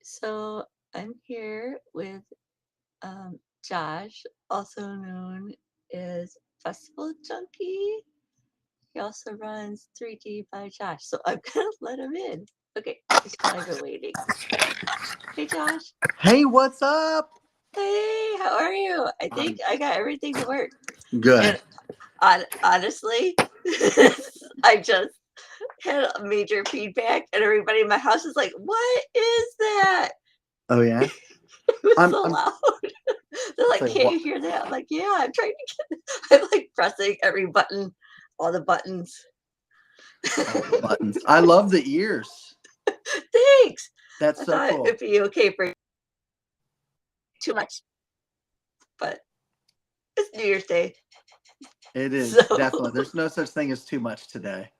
So I'm here with Josh, also known as Festival Junkie. He also runs 3D by Josh, so I'm gonna let him in. Okay, he's probably been waiting. Hey, Josh. Hey, what's up? Hey, how are you? I think I got everything to work. Good. And honestly, I just had a major feedback, and everybody in my house is like, "What is that?" Oh yeah. It was I'm. so I'm. loud. They're like, Say "Can't what? you hear that?" I'm like, "Yeah, I'm trying to get." I'm like pressing every button, all the buttons. All the buttons. I love the ears. Thanks. That's I so thought cool. it'd be okay for too much, but it's New Year's Day, It so is definitely. There's no such thing as too much today.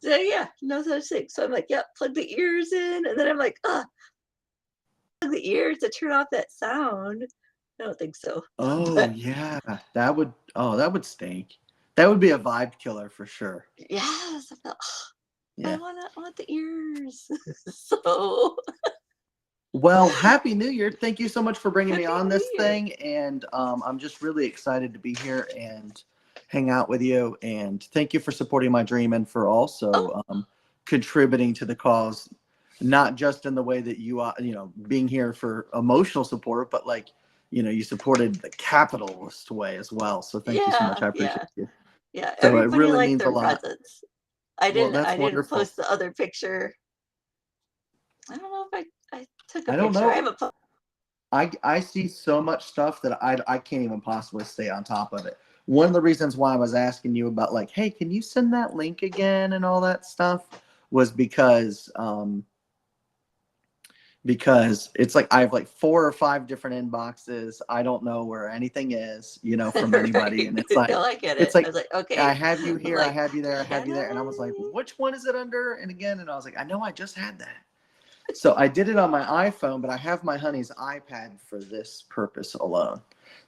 so yeah, no such thing. So I'm like, "Yep, plug the ears in," and then I'm like, plug the ears to turn off that sound." I don't think so, Oh but yeah. That would. Oh, that would stink. That would be a vibe killer for sure. yes, I Yeah. want the ears. So Well, Happy New Year. Thank you so much for bringing me happy on New this Year. thing. And I'm just really excited to be here and hang out with you. And thank you for supporting my dream and for Oh, also contributing to the cause, not just in the way that being here for emotional support, but like, you supported the capitalist way as well. So thank you so much. yeah, I yeah. appreciate you. Yeah, So it everybody really liked means a their lot. presents. I Well, didn't that's I didn't wonderful. post the other picture. I don't know if I took a I don't picture. I know. haven't I see so much stuff that I can't even possibly stay on top of it. One of the reasons why I was asking you about like, hey, can you send that link again and all that stuff was because it's like I have like 4 or 5 different inboxes. I don't know where anything is, from anybody, right. and it's like No, I get it's it. I like was like, I okay. have you I'm here, I like, have you there, I have can you there, and I was like, I? which one is it under? And again, and I was like, I know I just had that. So I did it on my iPhone, but I have my honey's iPad for this purpose alone.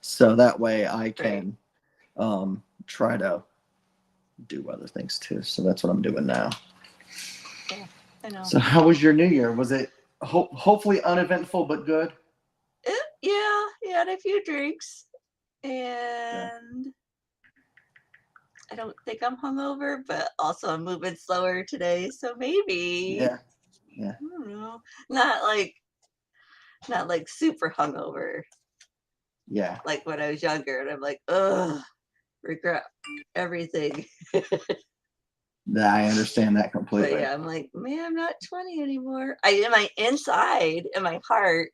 So that way I Right. can try to do other things too. So that's what I'm doing now. Yeah, I know. So how was your New Year? Was it hopefully uneventful but good? Yeah, he had a few drinks, Yeah. and I don't think I'm hungover, but also I'm moving slower today, so maybe Yeah. Yeah. I don't know. Not like not like super hungover, Yeah. like when I was younger, and I'm like, ugh, regret everything. I understand that But completely. yeah, I'm like, man, I'm not 20 anymore. I in my inside, in my heart,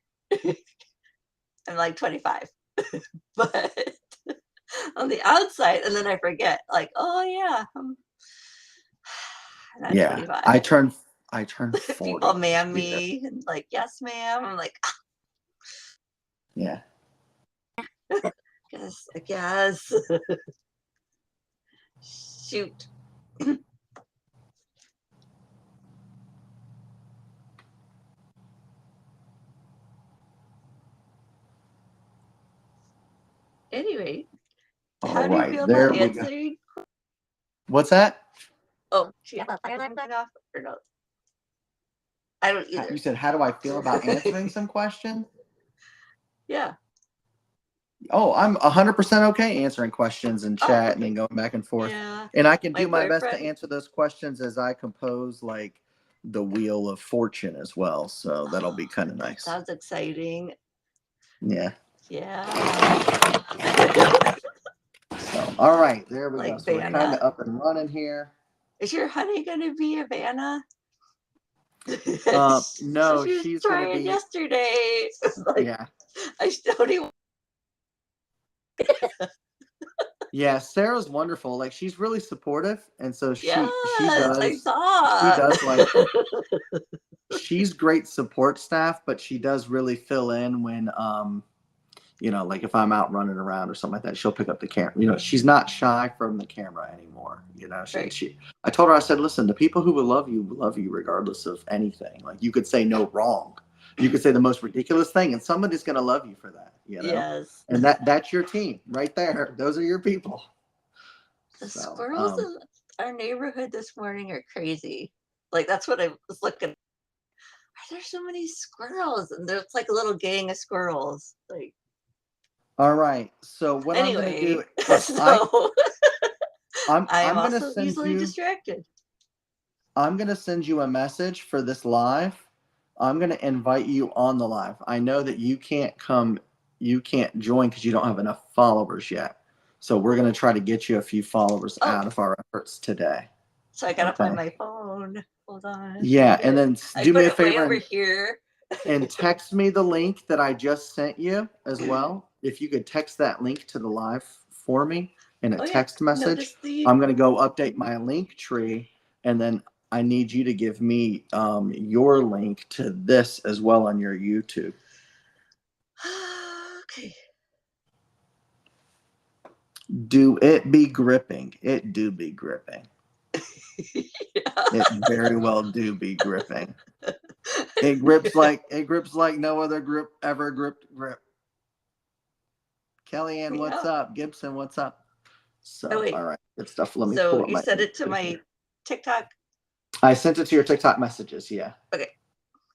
I'm like 25. But on the outside, and then I forget, like, oh yeah, I'm not Yeah. 25. I turned 40 People this ma'am year. me and like, yes, ma'am. I'm like, Yeah. yes, I guess. Shoot. Anyway, All how do you right. feel about There we go. answering? What's that? Oh, she have a fire alarm going off or no? I don't You either. said, how do I feel about answering some questions? Yeah. Oh, I'm 100% okay answering questions and Oh, chat and then okay. going back and forth. Yeah. And I can My do my best to boyfriend. answer those questions as I compose like the Wheel of Fortune as well. So that'll Oh, be kind of that nice. sounds exciting. Yeah. Yeah. So, all right, there we go. Like So we're kind of Vanna. up and running here. Is your honey gonna be a Vanna? So No, she was she's going to trying be, yesterday. Like yeah. I still do. Yeah, Sarah's wonderful. Like she's really supportive. And so she Yes, I she saw. does like she's great support staff, but she does really fill in when like if I'm out running around or something like that, she'll pick up the camera. She's not shy from the camera anymore. Right. I told her, I said, listen, the people who will love you regardless of anything. Like you could say no wrong. You could say the most ridiculous thing and somebody's going to love you for that. Yes. And that's your team right there. Those are your people. The So, squirrels in our neighborhood this morning are crazy. Like that's what I was looking. are there so many squirrels? And there's like a little gang of squirrels. Like, All right. So what I'm gonna do anyway, is so I'm I am I'm gonna also send easily you distracted. I'm gonna send you a message for this live. I'm gonna invite you on the live. I know that you can't join because you don't have enough followers yet. So we're gonna try to get you a few followers Oh, out of our efforts today. so I gotta find Okay. my phone. Hold on, Yeah, find and it. then I do put me a it way favor over and here. text me the link that I just sent you as well. If you could text that link to the live for me in a Oh yeah, text message, notice the. I'm going to go update my link tree, and then I need you to give me your link to this as well on your YouTube. Okay. Do it be gripping? It do be gripping. Yeah. It very well do be gripping. It grips like no other grip ever gripped grip. Kellyanne, what's Yeah. up? Gibson, what's up? Oh So, all wait. right, good stuff. Let me So pull up you my sent link it to tree my here. TikTok. I sent it to your TikTok messages. Yeah, Okay.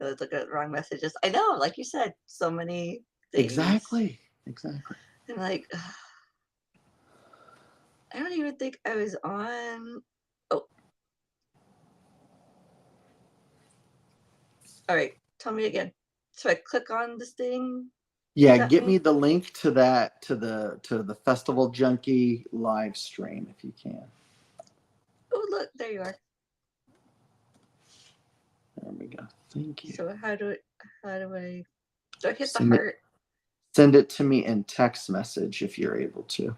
I was looking at the wrong messages. I know, like you said, so many things. exactly, exactly. And like, I don't even think I was on. Oh, all right. Tell me again. So I click on this thing you Yeah, sent get me me. the link to that to the Festival Junkie live stream if you can. Oh, look, there you are. There we go. Thank you. So how do I hit the Send it heart? send it to me in text message if you're able to.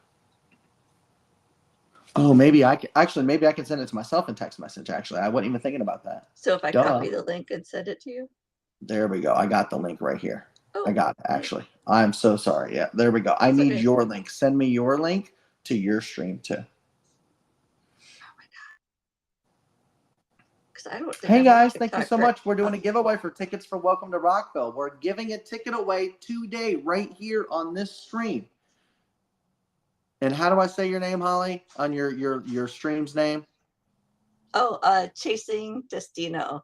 Oh, maybe I can actually maybe I can send it to myself in text message. Actually, I wasn't even thinking about that. So if I Duh. copy the link and send it to you. There we go. I got the link right here. I Oh, got it, nice. actually. I'm so sorry. Yeah, there we go. I That's need okay. your link. Send me your link to your stream too. Because I don't think Hey I'm on guys, thank you TikTok so right much. We're doing now. a giveaway for tickets for Welcome to Rockville. We're giving a ticket away today, right here on this stream. And how do I say your name, Holly? On your stream's name? Oh, chasing Destino.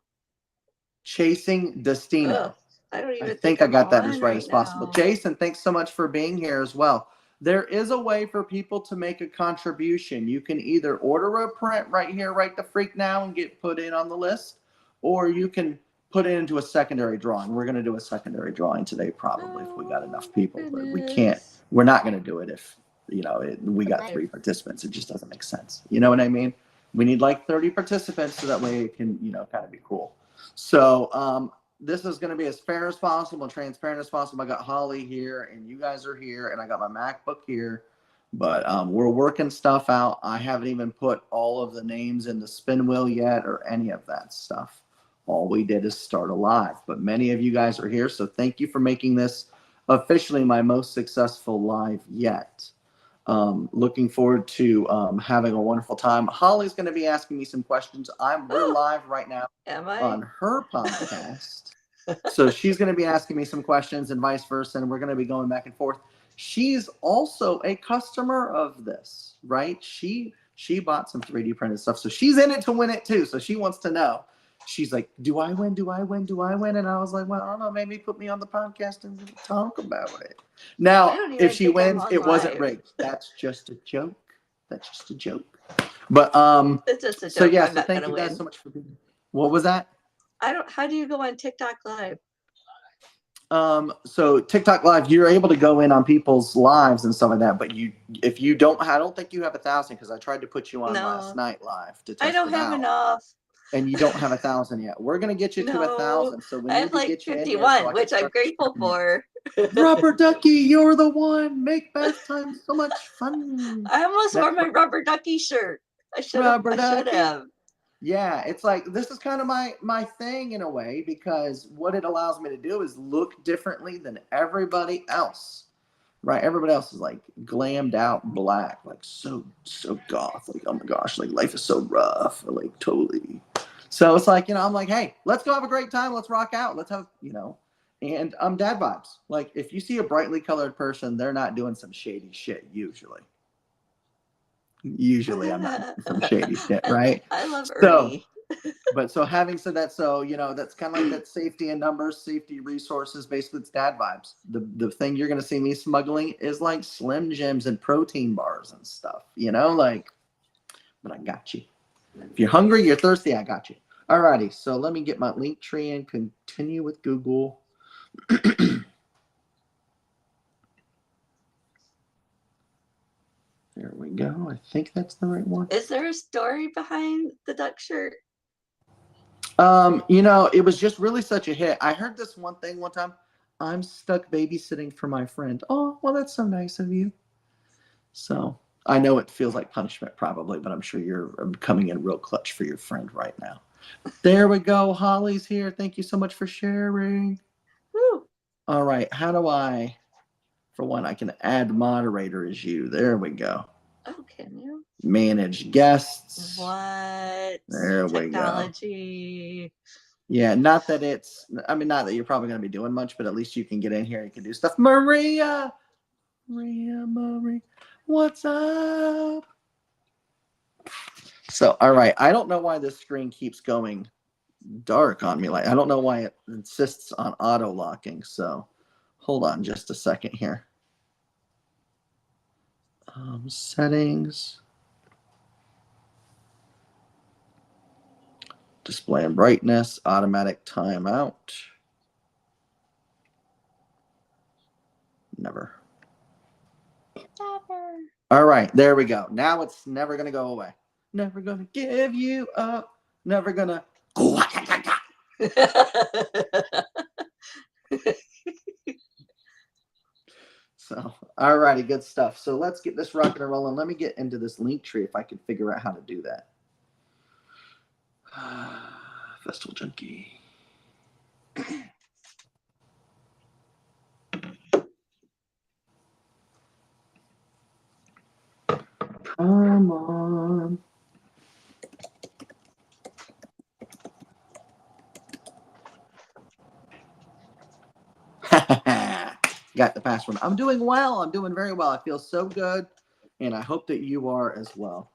Chasing Ugh, Destino. I don't I even think think I I'm got that as on right right as possible. now. Jason, thanks so much for being here as well. There is a way for people to make a contribution. You can either order a print right here, right the freak now, and get put in on the list, or you can put it into a secondary drawing. We're going to do a secondary drawing today, probably, if we got Oh enough my people, but we can't. goodness. We're not going to do it if, we got Okay. 3 participants. It just doesn't make sense. You know what I mean? We need like 30 participants so that way it can, kind of be cool. So, this is going to be as fair as possible and transparent as possible. I got Holly here and you guys are here and I got my MacBook here, but we're working stuff out. I haven't even put all of the names in the spin wheel yet or any of that stuff. All we did is start a live, but many of you guys are here. So thank you for making this officially my most successful live yet. Looking forward to having a wonderful time. Holly's going to be asking me some questions. We're Oh, live right now am I? on her podcast. So she's going to be asking me some questions and vice versa, and we're going to be going back and forth. She's also a customer of this, right? She bought some 3D printed stuff, so she's in it to win it too. So she wants to know. She's like, "Do I win? Do I win? Do I win?" And I was like, "Well, I don't know. Maybe put me on the podcast and talk about it." I Now, don't if even she think I'm wins, on it wasn't live. rigged. That's just a joke. That's just a joke. But It's just a so joke. yeah. I'm So not thank gonna you guys win. so much for being. What was that? I don't. How do you go on TikTok live? So TikTok live, you're able to go in on people's lives and stuff like that, but if you don't, I don't think you have 1,000 because I tried to put you on last No, night live to I test don't it have out, enough. and you don't have 1,000 yet. We're gonna get you to No, 1,000, so we I have need to like get you in here so 51, I can which I'm start grateful charging you. for. Rubber Ducky, you're the one. Make bath time so much fun. I almost wore That's my rubber ducky shirt. I should have. Rubber I should Ducky. have. Yeah, it's like this is kind of my thing in a way because what it allows me to do is look differently than everybody else. Right, everybody else is like glammed out black, like so goth, like oh my gosh, like life is so rough, like totally. So it's like I'm like, hey, let's go have a great time, let's rock out, let's have and dad vibes. Like if you see a brightly colored person, they're not doing some shady shit usually. Usually I'm not doing some shady shit, I, right? I love So Ernie. But so having said that, so that's kind of like that safety in numbers, safety resources. Basically, it's dad vibes. The thing you're gonna see me smuggling is like Slim Jims and protein bars and stuff. Like, but I got you. If you're hungry, you're thirsty, I got you. Alrighty, so let me get my link tree and continue with Google. There we go. I think that's the right one. Is there a story behind the duck shirt? It was just really such a hit. I heard this one thing one time. I'm stuck babysitting for my friend. Oh, well, that's so nice of you. So I know it feels like punishment probably, but I'm sure you're coming in real clutch for your friend right now. There we go. Holly's here. Thank you so much for sharing. Woo. All right. How do I, for one, I can add moderator as you. There we go. Oh, can you? Manage guests. What? There we go. Technology. Yeah, not that you're probably going to be doing much, but at least you can get in here and you can do stuff. Maria, what's up? So, all right. I don't know why this screen keeps going dark on me. Like, I don't know why it insists on auto locking. So, hold on just a second here. Settings. Display and brightness, automatic timeout. Never. All right, there we go. Now it's never going to go away. Never going to give you up. Never going to. So, all righty, good stuff. So let's get this rocking and rolling. Let me get into this link tree if I can figure out how to do that. Festival Junkie. Come on. Got the password. I'm doing well. I'm doing very well. I feel so good. And I hope that you are as well.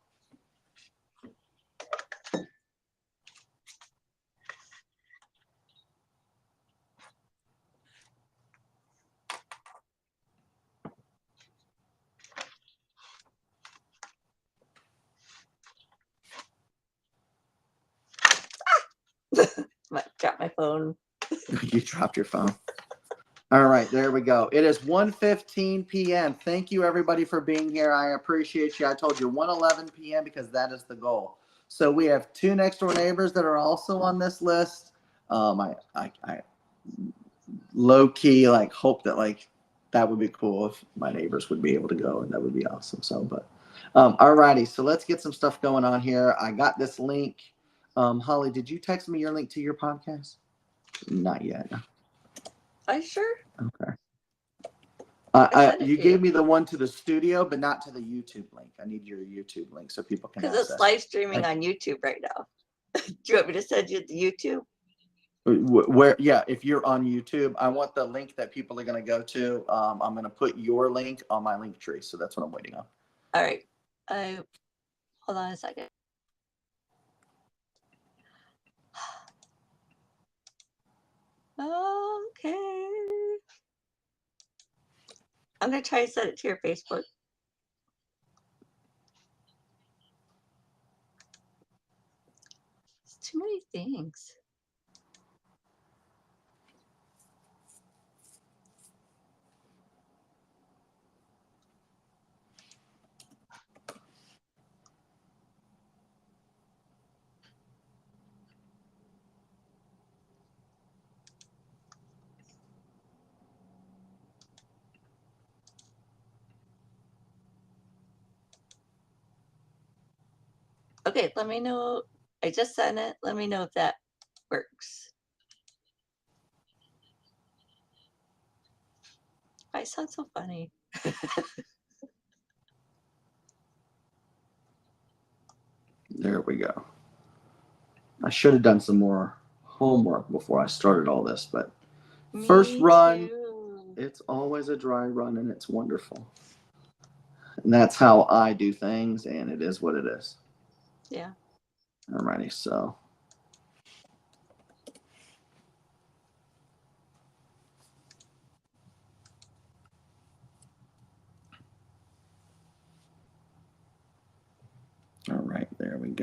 Drop my phone. You dropped your phone. All right, there we go. It is 1:15 p.m. Thank you, everybody, for being here. I appreciate you. I told you 1:11 p.m. because that is the goal. So we have 2 next door neighbors that are also on this list. I low key hope that that would be cool if my neighbors would be able to go, and that would be awesome. So, but all righty. So let's get some stuff going on here. I got this link. Holly, did you text me your link to your podcast? Not yet. Are you sure? Okay. You gave me the one to the studio, but not to the YouTube link. I need your YouTube link so people can access. Because it's live streaming on YouTube right now. Do you want me to send you the YouTube? Where? Yeah, if you're on YouTube, I want the link that people are going to go to. I'm going to put your link on my link tree, so that's what I'm waiting on. All right. Hold on a second. Okay. I'm going to try to send it to your Facebook. It's too many things. Okay, let me know. I just sent it. Let me know if that works. I sound so funny. There we go. I should have done some more homework before I started all this, but first run, it's always a dry run, and it's wonderful. And that's how I do things, and it is what it is. Yeah. Alrighty, so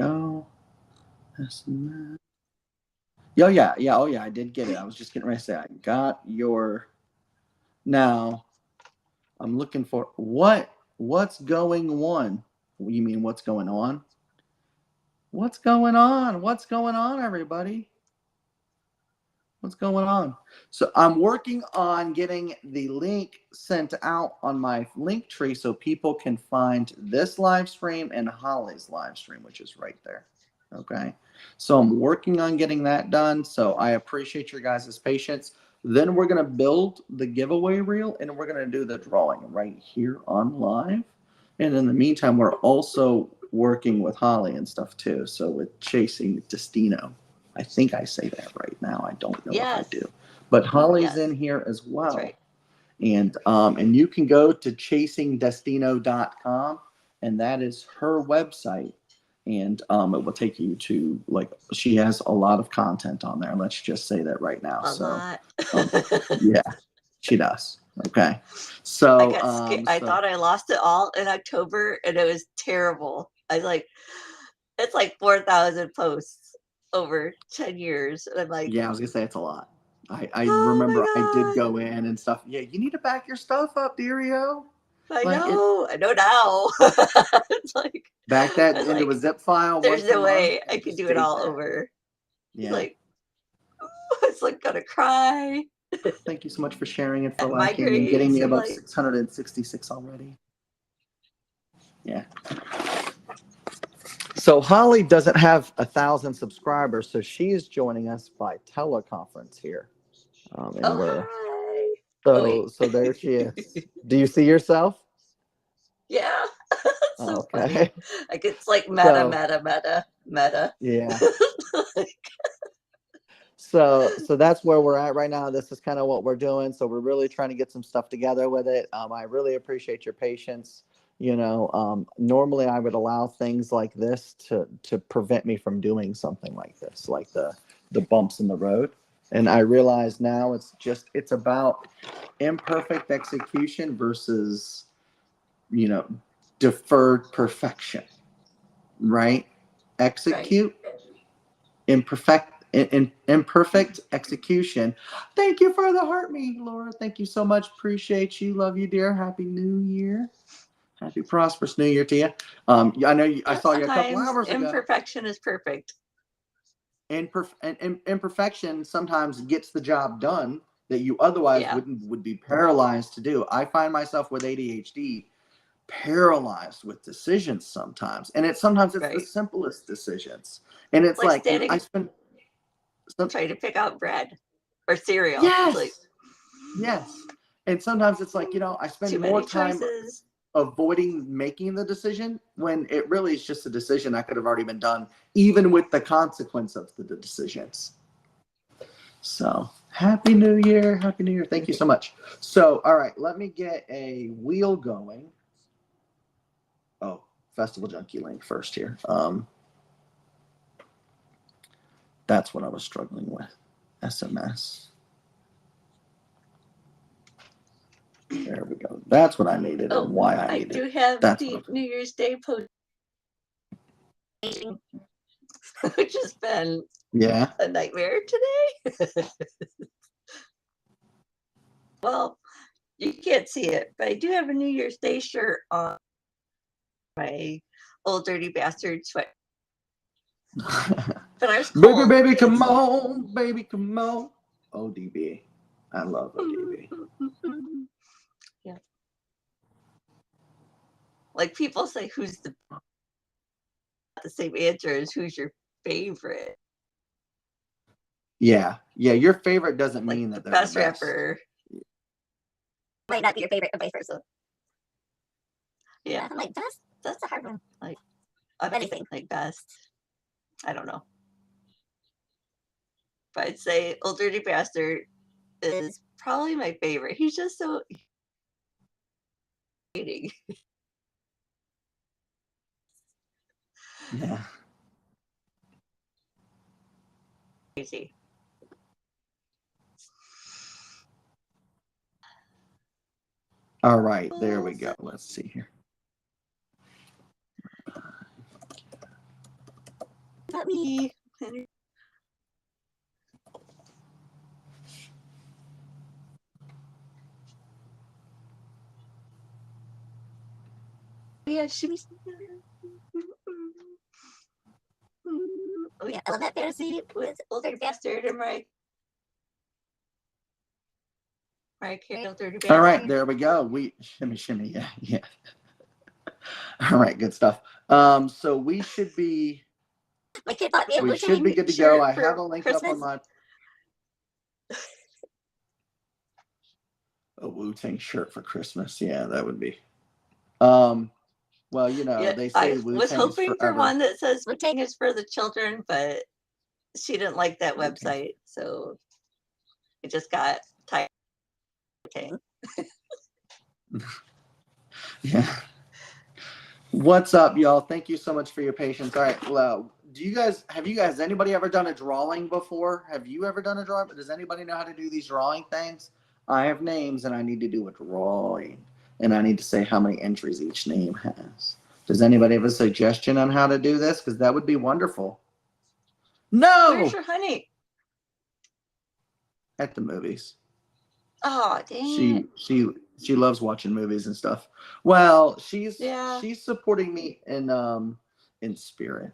go. SMS. Oh yeah, yeah, oh yeah, I did get it. I was just getting ready to say I got your. Now I'm looking for what's going on. You mean what's going on? What's going on? What's going on, everybody? What's going on? So I'm working on getting the link sent out on my link tree so people can find this live stream and Holly's live stream, which is right there. Okay. So I'm working on getting that done. So I appreciate your guys' patience. Then we're going to build the giveaway reel and we're going to do the drawing right here on live. And in the meantime, we're also working with Holly and stuff too. So with chasing Destino. I think I say that right now. I don't know if I Yes. do. But Holly's Yes. in here as well. That's right. And you can go to chasingdestino.com and that is her website. And it will take you to like she has a lot of content on there. Let's just say that right now. A lot. Yeah, she does. Okay. I So got scared. I thought I lost it all in October, and it was terrible. I was like, it's like 4,000 posts over 10 years, and I'm like, yeah, I was gonna say it's a lot. I oh remember I did my god, go in and stuff. Yeah, you need to back your stuff up, Deario. I Like it know now. It's like, back I that was into a like, zip file there's once a no month way I and could just do it save all that. over. It's Yeah. like, it's like gonna cry. Thank you so much for sharing and for At my liking and getting grades, me I'm above like, 666 already. Yeah. So Holly doesn't have 1,000 subscribers, so she's joining us by teleconference here. And oh we're hi. Oh wait, so there she is. Do you see yourself? yeah, that's so funny. Okay. Like it's like So meta. yeah. So that's where we're at right now. This is kind of what we're doing. So we're really trying to get some stuff together with it. I really appreciate your patience. Normally I would allow things like this to prevent me from doing something like this, like the bumps in the road. And I realize now it's about imperfect execution versus, you know, deferred perfection, right? Right. Execute imperfect execution. Thank you for the heart me, Laura. Thank you so much. Appreciate you. Love you, dear. Happy New Year. Happy prosperous New Year to you. I know I Yeah, saw you a couple sometimes hours ago. imperfection is perfect. Imperfection sometimes gets the job done that you otherwise Yeah. would be paralyzed to do. I find myself with ADHD paralyzed with decisions sometimes, and sometimes it's the Right. simplest decisions, and It's it's like like, and I standing spend some, trying to pick out bread or cereal. It's like yes. Yes. And sometimes it's like, I too spend more many time choices. avoiding making the decision when it really is just a decision that could have already been done, even with the consequence of the decisions. So, Happy New Year. Happy New Year. Thank you so much. So, all right, let me get a wheel going. Oh, Festival Junkie link first here. That's what I was struggling with. SMS. There we go. That's what I needed and Oh, why I I needed it. do have That's what the New Year's Day post, which has been Yeah. a nightmare today. Well, you can't see it, but I do have a New Year's Day shirt on my old dirty bastard sweat. But I was cold. Baby, come on, baby, come on. ODB. I love ODB. Yeah. Like people say, who's the same answer as who's your favorite? Yeah. Yeah. Your favorite doesn't Like mean the that they're the best best. rapper might not be your favorite, or vice versa. Yeah, like that's a hard one. Like of anything, like best. I don't know. But I'd say Old Dirty Bastard is probably my favorite. He's just so hating. Yeah. Crazy. All right. There we go. Let's see here. let me. Yeah, shimmy. Oh yeah, I love that fantasy with Older Bastard and Mariah Carey, Dirty Bastard. All right, there we go. We shimmy, yeah, yeah. All right, good stuff. So we should be. My kid bought me a We should be good to go. I have a link up on my. A Wu-Tang shirt for Christmas. Yeah, that would be. Well, you know, yeah, they say Wu-Tang was hoping forever. for one that says Wu-Tang is for the children, but she didn't like that Wu-Tang. website, so it just got tired. Okay. Yeah. What's up, y'all? Thank you so much for your patience. All right. Well, has anybody ever done a drawing before? Have you ever done a drawing? Does anybody know how to do these drawing things? I have names and I need to do a drawing. And I need to say how many entries each name has. Does anybody have a suggestion on how to do this? Because that would be wonderful. No! Where's your honey? At the movies. Oh, dang. She loves watching movies and stuff. Well, she's supporting me in spirit.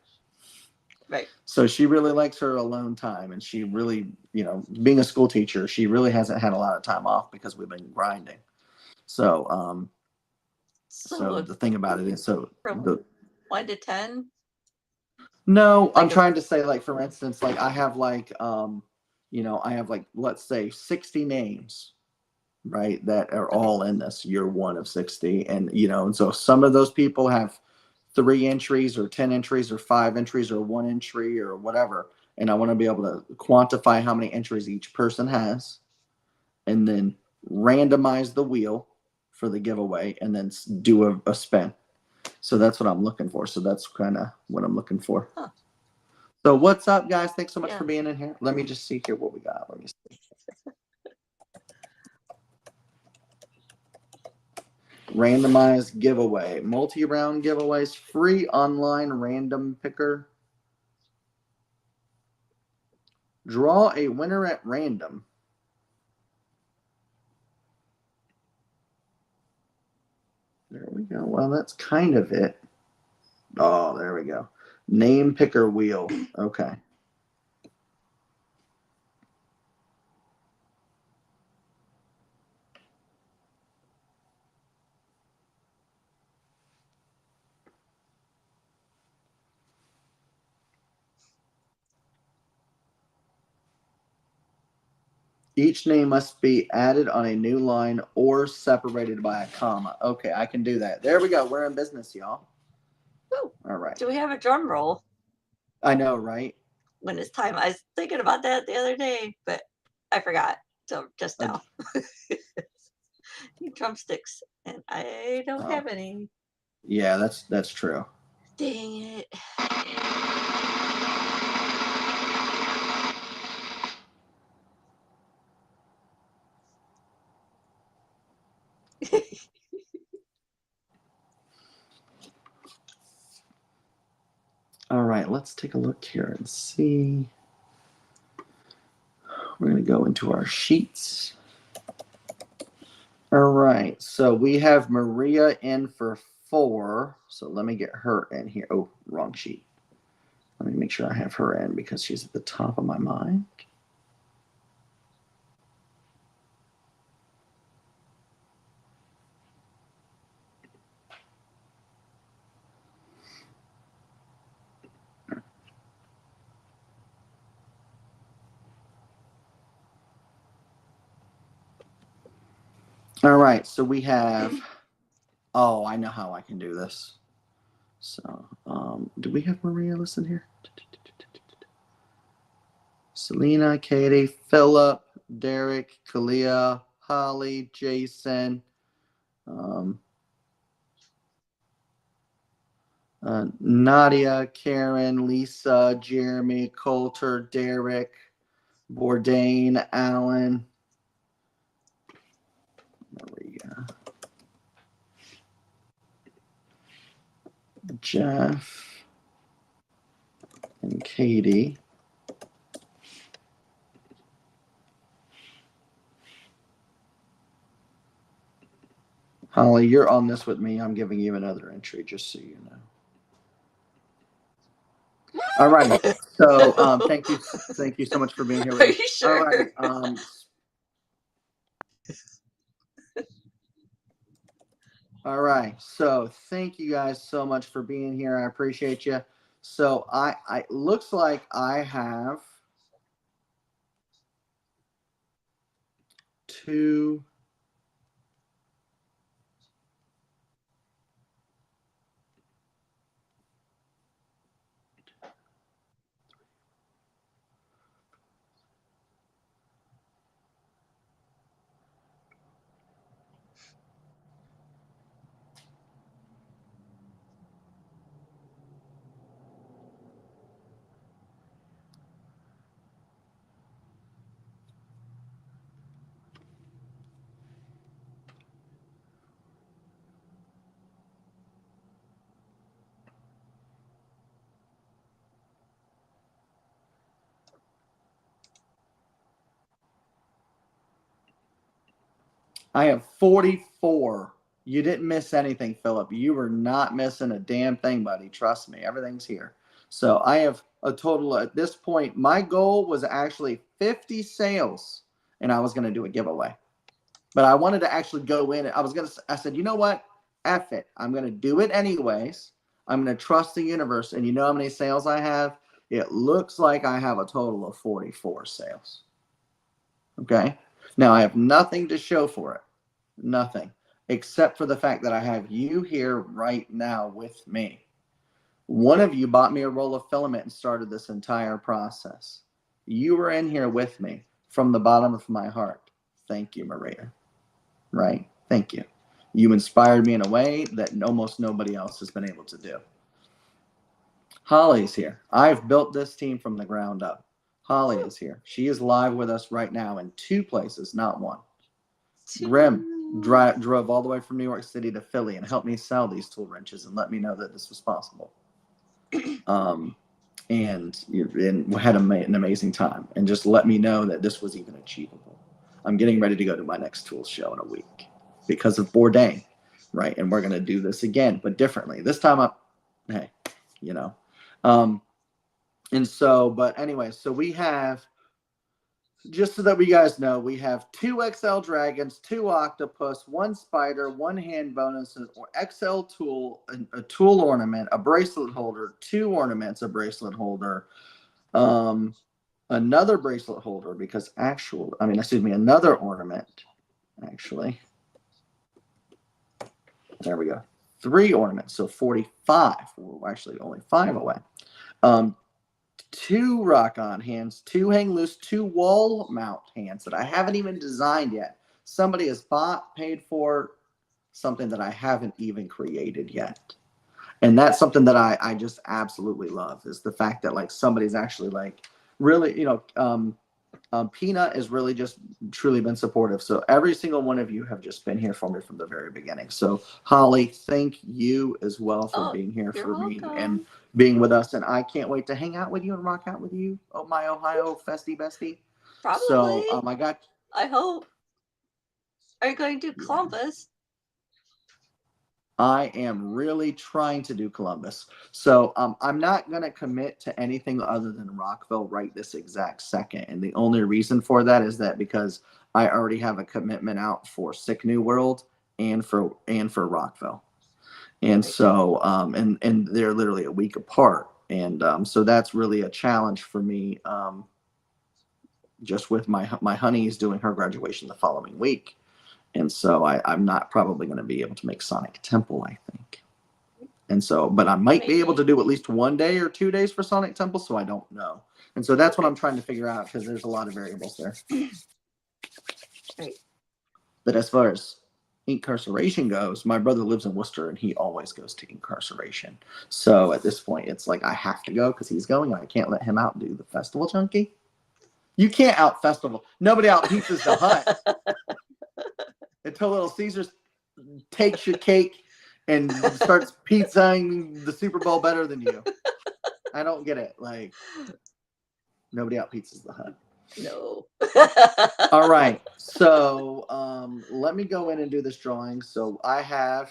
Right. So she really likes her alone time, and she really, being a school teacher, she really hasn't had a lot of time off because we've been grinding. So so the thing about it is, from 1 to 10. No, I'm trying to say, like, for instance, like I have like I have like, let's say 60 names, right, that are all in this. You're one of 60, and and so some of those people have 3 entries or 10 entries or 5 entries or 1 entry or whatever, and I want to be able to quantify how many entries each person has, and then randomize the wheel for the giveaway, and then do a spin. So that's what I'm looking for. So that's kind of what I'm looking for. Huh. So what's up, guys? Thanks so much for being in here. Let me just see here what we got. Let me see. Randomized giveaway, multi-round giveaways, free online random picker. Draw a winner at random. There we go. Well, that's kind of it. Oh, there we go. Name picker wheel. Okay. Each name must be added on a new line or separated by a comma. Okay, I can do that. There we go. We're in business, y'all. Woo. All right. Do we have a drum roll? I know, right? When it's time. I was thinking about that the other day, but I forgot till just now. Drumsticks, and I don't have any. Yeah, that's true. Dang it. All right, let's take a look here and see. We're going to go into our sheets. All right, so we have Maria in for 4. So let me get her in here. Oh, wrong sheet. Let me make sure I have her in because she's at the top of my mind. All right, so we have, oh, I know how I can do this. So, do we have Maria listed here? Selena, Katie, Philip, Derek, Kalia, Holly, Jason, Nadia, Karen, Lisa, Jeremy, Coulter, Derek, Bourdain, Alan, Maria, Jeff, and Katie. Holly, you're on this with me. I'm giving you another entry, just so you know. All righty. So thank you so much for being here with Are me. you All sure? righty. All right. So thank you guys so much for being here. I appreciate you. So I looks like I have two. I have 44. You didn't miss anything, Philip. You were not missing a damn thing, buddy. Trust me. Everything's here. So I have a total at this point. My goal was actually 50 sales, and I was going to do a giveaway. But I wanted to actually go in. I said, you know what? F it. I'm going to do it anyways. I'm going to trust the universe. And you know how many sales I have? It looks like I have a total of 44 sales. Okay. Now I have nothing to show for it. Nothing. Except for the fact that I have you here right now with me. One of you bought me a roll of filament and started this entire process. You were in here with me from the bottom of my heart. Thank you, Maria. Right? Thank you. You inspired me in a way that almost nobody else has been able to do. Holly's here. I've built this team from the ground up. Holly is here. She is live with us right now in 2 places, not 1. Grim drove all the way from New York City to Philly and helped me sell these tool wrenches and let me know that this was possible. And had an amazing time and just let me know that this was even achievable. I'm getting ready to go to my next tool show in a week because of Bourdain, right? And we're going to do this again, but differently. This time hey, you know. And so, but anyway, so we have, just so that we guys know, we have 2 XL dragons, 2 octopus, 1 spider, 1 hand bonus, or XL tool, a tool ornament, a bracelet holder, 2 ornaments, a bracelet holder, another bracelet holder, because another ornament, actually. There we go. 3 ornaments, so 45. We're actually only 5 away. 2 rock-on hands, 2 hang loose, 2 wall mount hands that I haven't even designed yet. Somebody has bought, paid for something that I haven't even created yet. And that's something that I just absolutely love, is the fact that like somebody's actually like really, Peanut has really just truly been supportive. So every single one of you have just been here for me from the very beginning. So Holly, thank you as well for being here for me and being with us. And I can't wait to hang out with you and rock out with you. Oh, my Ohio festy bestie. Probably. So I hope. Are you going to Columbus? I am really trying to do Columbus. So I'm not going to commit to anything other than Rockville right this exact second. And the only reason for that is that because I already have a commitment out for Sick New World and for Rockville. And so and they're literally a week apart. And so that's really a challenge for me, just with my honey's doing her graduation the following week. And so I'm not probably going to be able to make Sonic Temple, I think. And so, but I might be able to do at least 1 day or 2 days for Sonic Temple, so I don't know. And so that's what I'm trying to figure out, because there's a lot of variables there. Right. But as far as incarceration goes, my brother lives in Worcester and he always goes to incarceration. So at this point, it's like I have to go because he's going and I can't let him out and do the festival junkie. You can't out festival. Nobody out pizzas the hut. Until Little Caesars takes your cake and starts pizzaing the Super Bowl better than you. I don't get it. Like, nobody out pizzas the Hut. No. All right. So let me go in and do this drawing. So I have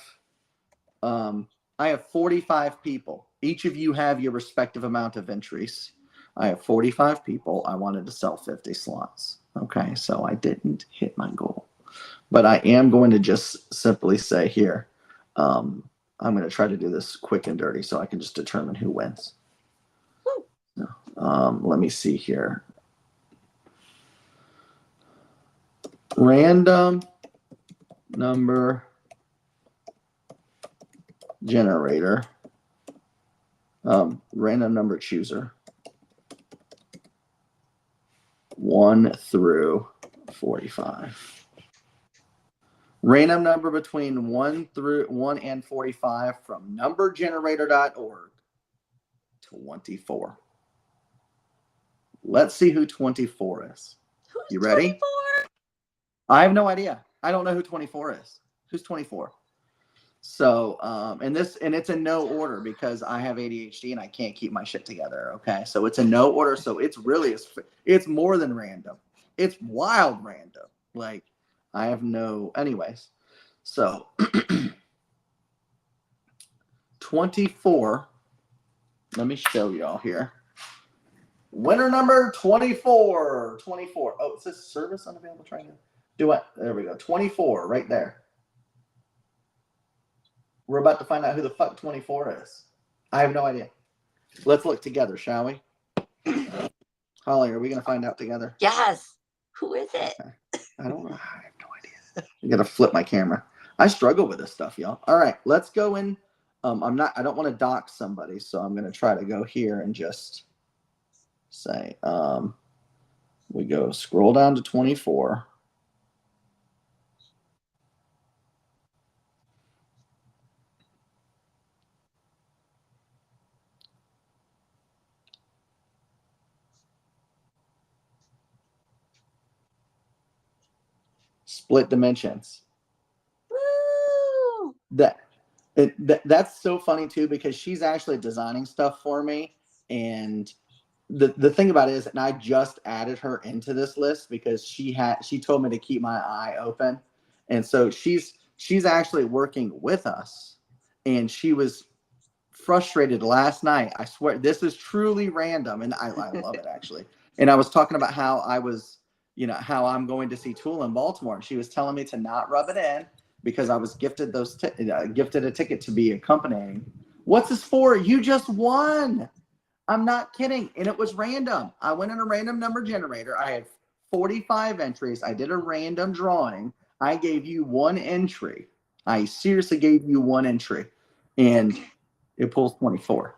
45 people. Each of you have your respective amount of entries. I have 45 people. I wanted to sell 50 slots. Okay, so I didn't hit my goal. But I am going to just simply say here, I'm going to try to do this quick and dirty so I can just determine who wins. Let me see here. Random number generator, random number chooser, 1 through 45. Random number between 1 and 45 from numbergenerator.org. 24. Let's see who 24 is. Who's You ready? 24? I have no idea. I don't know who 24 is. Who's 24? So, and it's in no order because I have ADHD and I can't keep my shit together. Okay. So it's in no order. So it's more than random. It's wild random. Like, I have anyways. So 24. Let me show y'all here. Winner number 24. 24. Oh, it says service unavailable training. Do what? There we go. 24 right there. We're about to find out who the fuck 24 is. I have no idea. Let's look together, shall we? Holly, are we going to find out together? Yes. Who is it? I don't know. I have no idea. I got to flip my camera. I struggle with this stuff, y'all. All right, let's go in. I don't want to dock somebody, so I'm going to try to go here and just say, we go scroll down to 24. Split dimensions. Woo! That's so funny too because she's actually designing stuff for me, and the thing about it is, and I just added her into this list because she told me to keep my eye open, and so she's actually working with us, and she was frustrated last night. I swear this is truly random, and I love it actually. And I was talking about how I was, how I'm going to see Tool in Baltimore, and she was telling me to not rub it in because I was gifted gifted a ticket to be accompanying. What's this for? You just won. I'm not kidding. And it was random. I went in a random number generator. I had 45 entries. I did a random drawing. I gave you one entry. I seriously gave you one entry. And it pulls 24.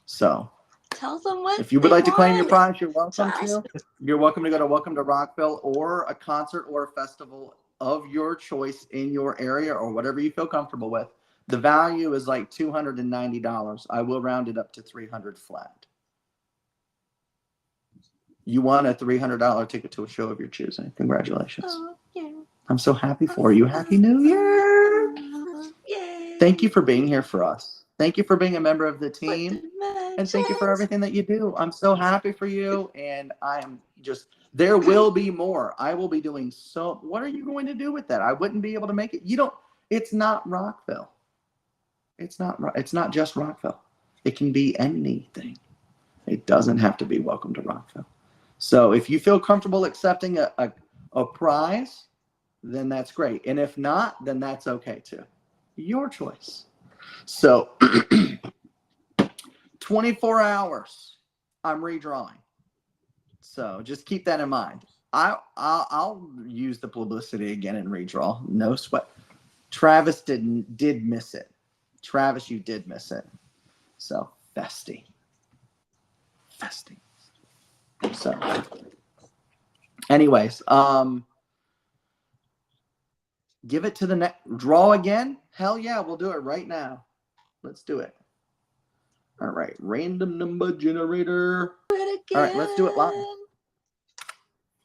So tell them what if you would like to claim your want. prize, you're welcome to. You're welcome to go to Welcome to Rockville or a concert or a festival of your choice in your area or whatever you feel comfortable with. The value is like $290. I will round it up to $300 flat. You won a $300 ticket to a show of your choosing. Congratulations. Oh, yeah. I'm so happy for you. Happy New Year. Yay. Thank you for being here for us. Thank you for being a member of the team. And thank you for everything that you do. I'm so happy for you. And there will be more. I will be doing what are you going to do with that? I wouldn't be able to make it. It's not Rockville. It's not just Rockville. It can be anything. It doesn't have to be Welcome to Rockville. So if you feel comfortable accepting a prize, then that's great. And if not, then that's okay too. Your choice. So 24 hours, I'm redrawing. So just keep that in mind. I'll use the publicity again and redraw. No sweat. Travis did miss it. Travis, you did miss it. So festy. So anyways, give it to the next draw again. Hell yeah, we'll do it right now. Let's do it. All right, random number generator. All right, let's do it live.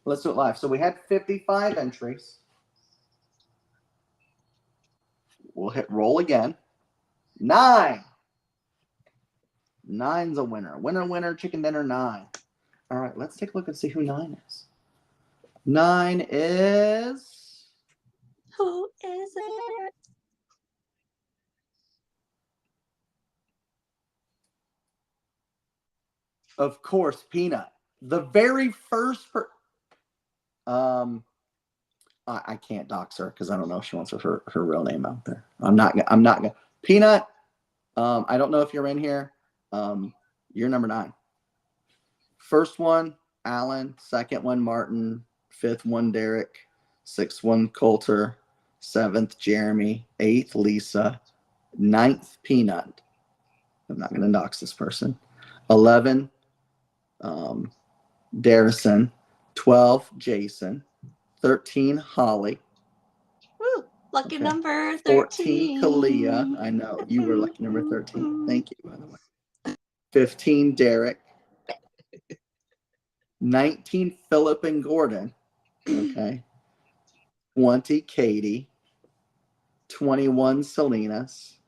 Let's do it live. So we had 55 entries. We'll hit roll again. 9. Nine's a winner. Winner, chicken dinner, 9. All right, let's take a look and see who 9 is. 9 is... Who is it? Of course, Peanut. The very first I can't dox her because I don't know if she wants her real name out there. I'm not gonna. Peanut, I don't know if you're in here. You're number 9. First one, Alan. Second one, Martin. Fifth one, Derek. Sixth one, Coulter. Seventh, Jeremy. Eighth, Lisa. Ninth, Peanut. I'm not gonna dox this person. 11, Darrison. 12, Jason. 13, Holly. Woo, lucky number 14, 13. Kalia. I know. You were lucky number 13. Thank you, by the way. 15, Derek. 19, Philip and Gordon. Okay. 20, Katie. 21, Salinas.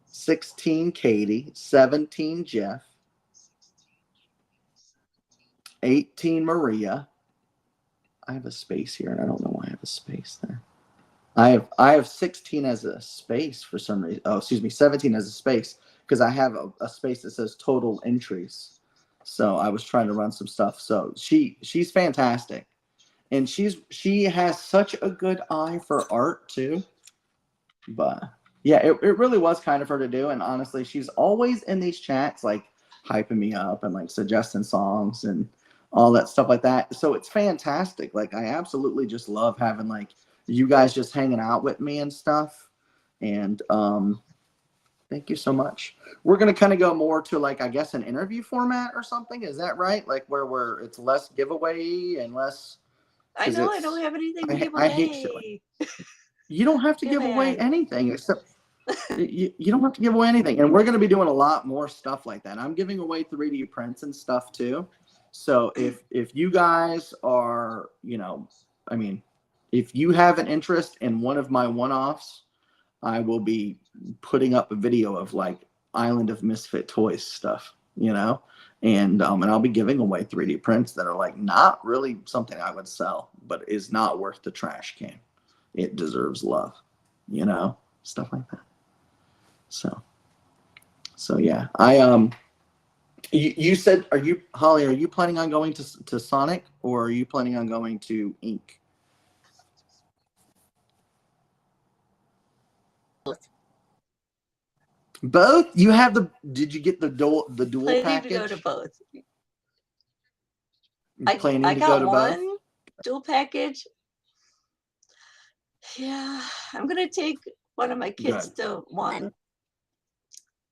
16, Katie. 17, Jeff. 18, Maria. I have a space here, and I don't know why I have a space there. I have 16 as a space for some reason. Oh, excuse me, 17 as a space because I have a space that says total entries. So I was trying to run some stuff. So she's fantastic, and she has such a good eye for art too. But yeah, it really was kind of her to do, and honestly, she's always in these chats like hyping me up and like suggesting songs and all that stuff like that. So it's fantastic. Like I absolutely just love having like you guys just hanging out with me and stuff. And thank you so much. We're gonna kind of go more to like I guess an interview format or something. Is that right? Like where it's less giveaway and less. I know I don't have anything to give away. I hate shit like you don't have to give away anything except you don't have to give away anything. And we're going to be doing a lot more stuff like that. I'm giving away 3D prints and stuff too. So if you guys are, I mean, if you have an interest in one of my one-offs, I will be putting up a video of like Island of Misfit Toys stuff, and I'll be giving away 3D prints that are like not really something I would sell, but is not worth the trash can. It deserves love, stuff like that. So yeah, you said, Holly, are you planning on going to Sonic or are you planning on going to Inc? Both? You have did you get the dual planning package? To go to both. I got one both? Dual package. Yeah, I'm gonna take one of my kids to one.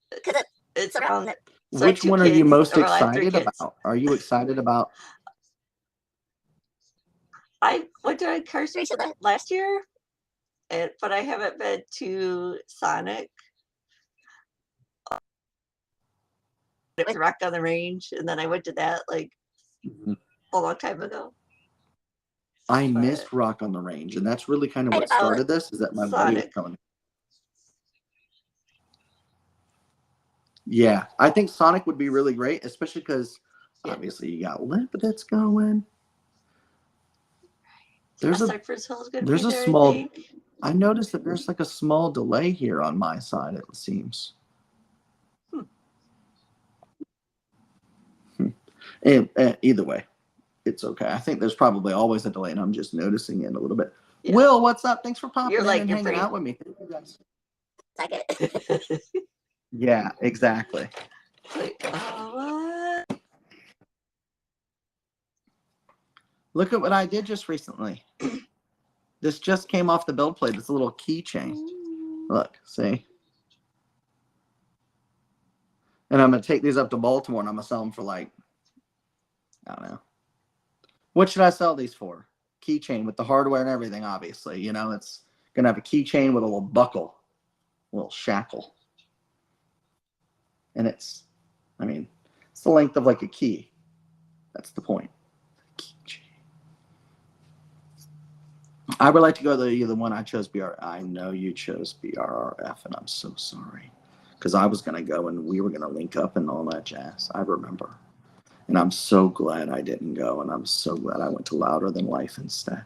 Because it's around. Which one are you most excited about? Are you excited about? I went to a car station last year, but I haven't been to Sonic. It was Rock on the Range, and then I went to that like a long time ago. I missed Rock on the Range, and that's really kind of what started this. Is that my buddy was coming? Yeah, I think Sonic would be really great, especially because obviously you got Limp that's going. There's a small. I noticed that there's like a small delay here on my side. It seems. And either way, it's okay. I think there's probably always a delay, and I'm just noticing it a little bit. Yeah. Will, what's up? Thanks for popping in and hanging out with me. Thank you guys. Yeah, exactly. Look at what I did just recently. This just came off the build plate. It's a little keychain. Look, see? And I'm going to take these up to Baltimore, and I'm going to sell them for like, I don't know. What should I sell these for? Keychain with the hardware and everything, obviously. It's going to have a keychain with a little buckle, a little shackle. And it's the length of like a key. That's the point. I would like to go to the one I chose BR. I know you chose BRRF, and I'm so sorry. because I was gonna go and we were gonna link up and all that jazz. I remember, and I'm so glad I didn't go, and I'm so glad I went to Louder Than Life instead.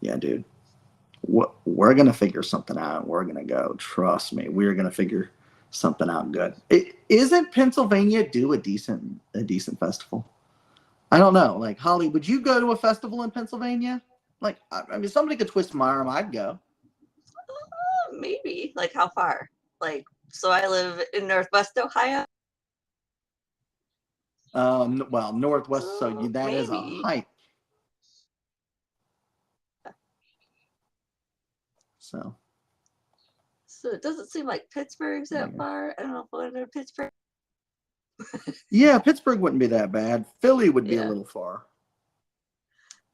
Yeah, dude, we're gonna figure something out. We're gonna go. Trust me, we're gonna figure something out good. Isn't Pennsylvania do a decent festival? I don't know. Like Holly, would you go to a festival in Pennsylvania? Like, I mean, somebody could twist my arm, I'd go. Maybe. Like how far? Like, so I live in Northwest Ohio. Well, Northwest, so that is a Maybe. hike. So it doesn't seem like Pittsburgh's that far. I don't know if I'll go to Pittsburgh. Yeah, Pittsburgh wouldn't be that bad. Philly would be a little far.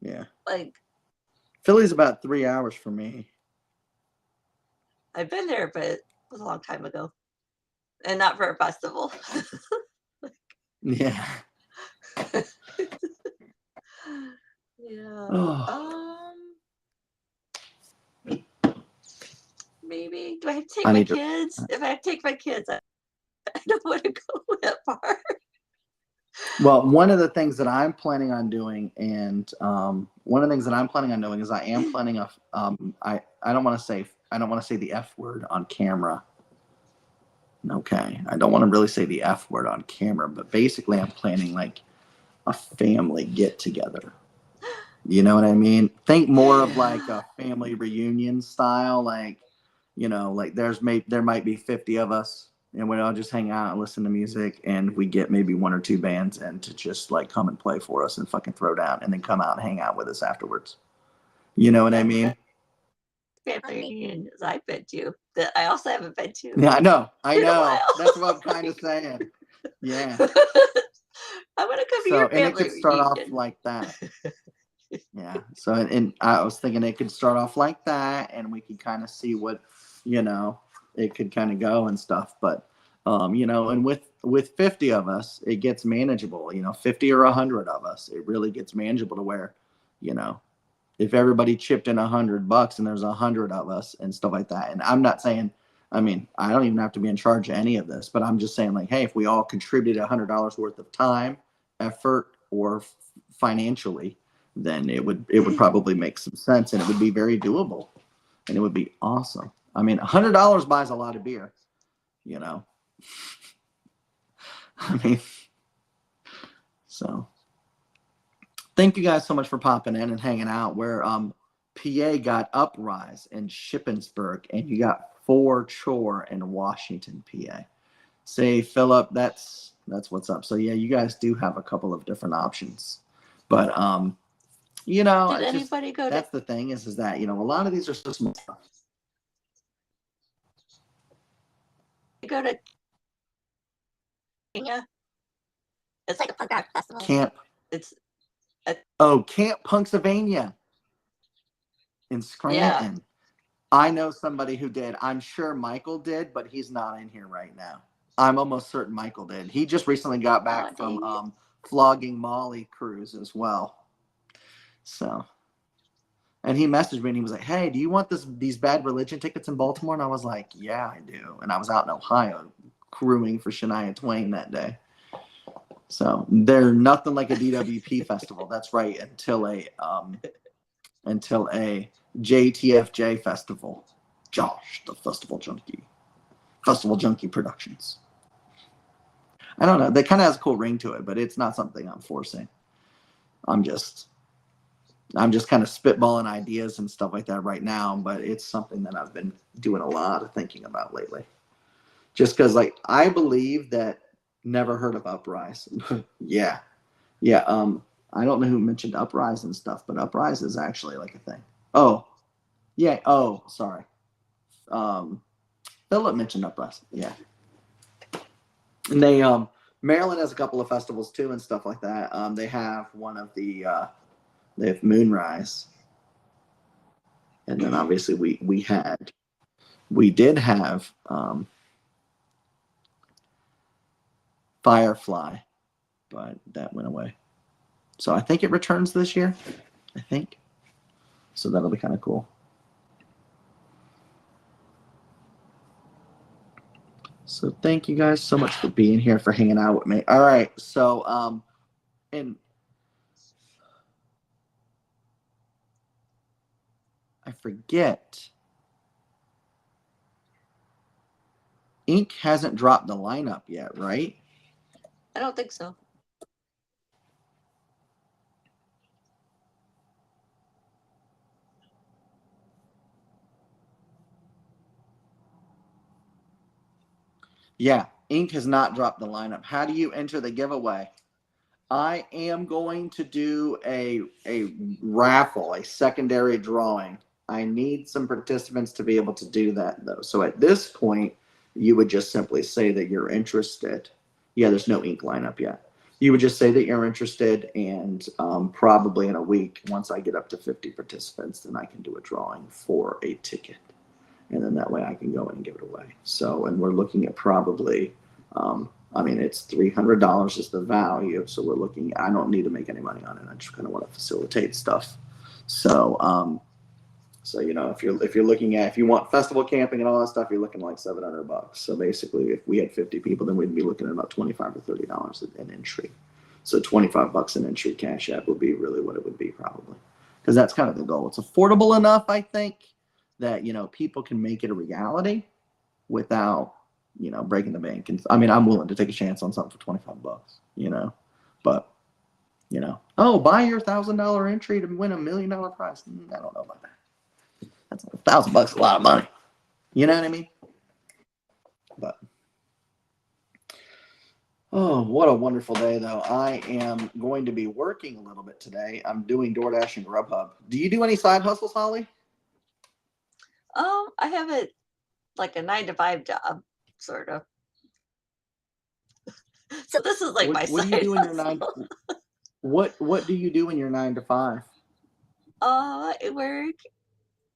Yeah. Like, Philly's about 3 hours for me. I've been there, but it was a long time ago. And not for a festival. Yeah. Yeah. Oh. Maybe. Do I have to take my kids? If I have to take my kids, I don't want to go that far. Well, one of the things that I'm planning on doing, and one of the things that I'm planning on doing is I am planning a. I don't want to say the F word on camera. Okay, I don't want to really say the F word on camera, but basically I'm planning like a family get together. You know what I mean? Think more of like a family reunion style, like, you know, like there might be 50 of us and we all just hang out and listen to music, and we get maybe one or two bands in to just like come and play for us and fucking throw down and then come out and hang out with us afterwards. You know what I mean? Family reunions I've been to that I also haven't been to. Yeah, I know. That's what I'm kind of saying. Yeah. I'm gonna come to your family and it could start reunion. off like that. Yeah. So, and I was thinking it could start off like that, and we could kind of see what, you know, it could kind of go and stuff. But, you know, and with 50 of us, it gets manageable. You know, 50 or 100 of us, it really gets manageable to where, you know, if everybody chipped in $100 and there's 100 of us and stuff like that. And I'm not saying, I mean, I don't even have to be in charge of any of this, but I'm just saying, like, hey, if we all contributed $100 worth of time, effort, or financially, then it would probably make some sense, and it would be very doable, and it would be awesome. I mean, $100 buys a lot of beer, you know. I mean, so thank you guys so much for popping in and hanging out. Where PA got Uprise in Shippensburg, and you got Four Chore in Washington, PA. Say, Philip, that's what's up. So yeah, you guys do have a couple of different options, but you know, did anybody go? That's the thing is that, you know, a lot of these are so small stuff. Go to Kenya. It's like a punk rock festival. Camp Punksylvania in Scranton. Yeah. I know somebody who did. I'm sure Michael did, but he's not in here right now. I'm almost certain Michael did. He just recently got back from Flogging Molly cruise as well. So, and he messaged me and he was like, hey, do you want these Bad Religion tickets in Baltimore? And I was like, yeah, I do. And I was out in Ohio crewing for Shania Twain that day. So they're nothing like a DWP festival. That's right. Until a JTFJ festival. Josh, the Festival Junkie Productions. I don't know. That kind of has a cool ring to it, but it's not something I'm forcing. I'm just kind of spitballing ideas and stuff like that right now, but it's something that I've been doing a lot of thinking about lately. Just because, like, I believe that. Never heard of Uprise. Yeah. I don't know who mentioned Uprise and stuff, but Uprise is actually like a thing. Oh, yeah. Oh, sorry. Philip mentioned Uprise. Yeah. And they Maryland has a couple of festivals too and stuff like that. They have one of the they have Moonrise, and then obviously we did have Firefly, but that went away. So I think it returns this year. I think. So that'll be kind of cool. So thank you guys so much for being here, for hanging out with me. All right. So and I forget, Ink hasn't dropped the lineup yet, right? I don't think so. Yeah, Ink has not dropped the lineup. How do you enter the giveaway? I am going to do a raffle, a secondary drawing. I need some participants to be able to do that though. So at this point, you would just simply say that you're interested. Yeah, there's no Ink lineup yet. You would just say that you're interested, and probably in a week, once I get up to 50 participants, then I can do a drawing for a ticket, and then that way I can go in and give it away. So, and we're looking at probably, I mean, it's $300 is the value. So we're looking, I don't need to make any money on it. I just kind of want to facilitate stuff. So, so you know, if you're looking at, if you want festival camping and all that stuff, you're looking like $700. So basically, if we had 50 people, then we'd be looking at about $25 to $30 an entry. So $25 an entry Cash App would be really what it would be, probably, because that's kind of the goal. It's affordable enough, I think, that, you know, people can make it a reality without, you know, breaking the bank. And I mean, I'm willing to take a chance on something for $25, you know, but, you know, oh, buy your $1,000 entry to win $1 million prize. I don't know about that. That's $1,000, a lot of money. You know what I mean? But oh, what a wonderful day, though. I am going to be working a little bit today. I'm doing DoorDash and Grubhub. Do you do any side hustles, Holly? I have a like a 9 to 5 job, sort of. So this is like my What do you side do in your hustle. What do you do in your 9 to 5? I work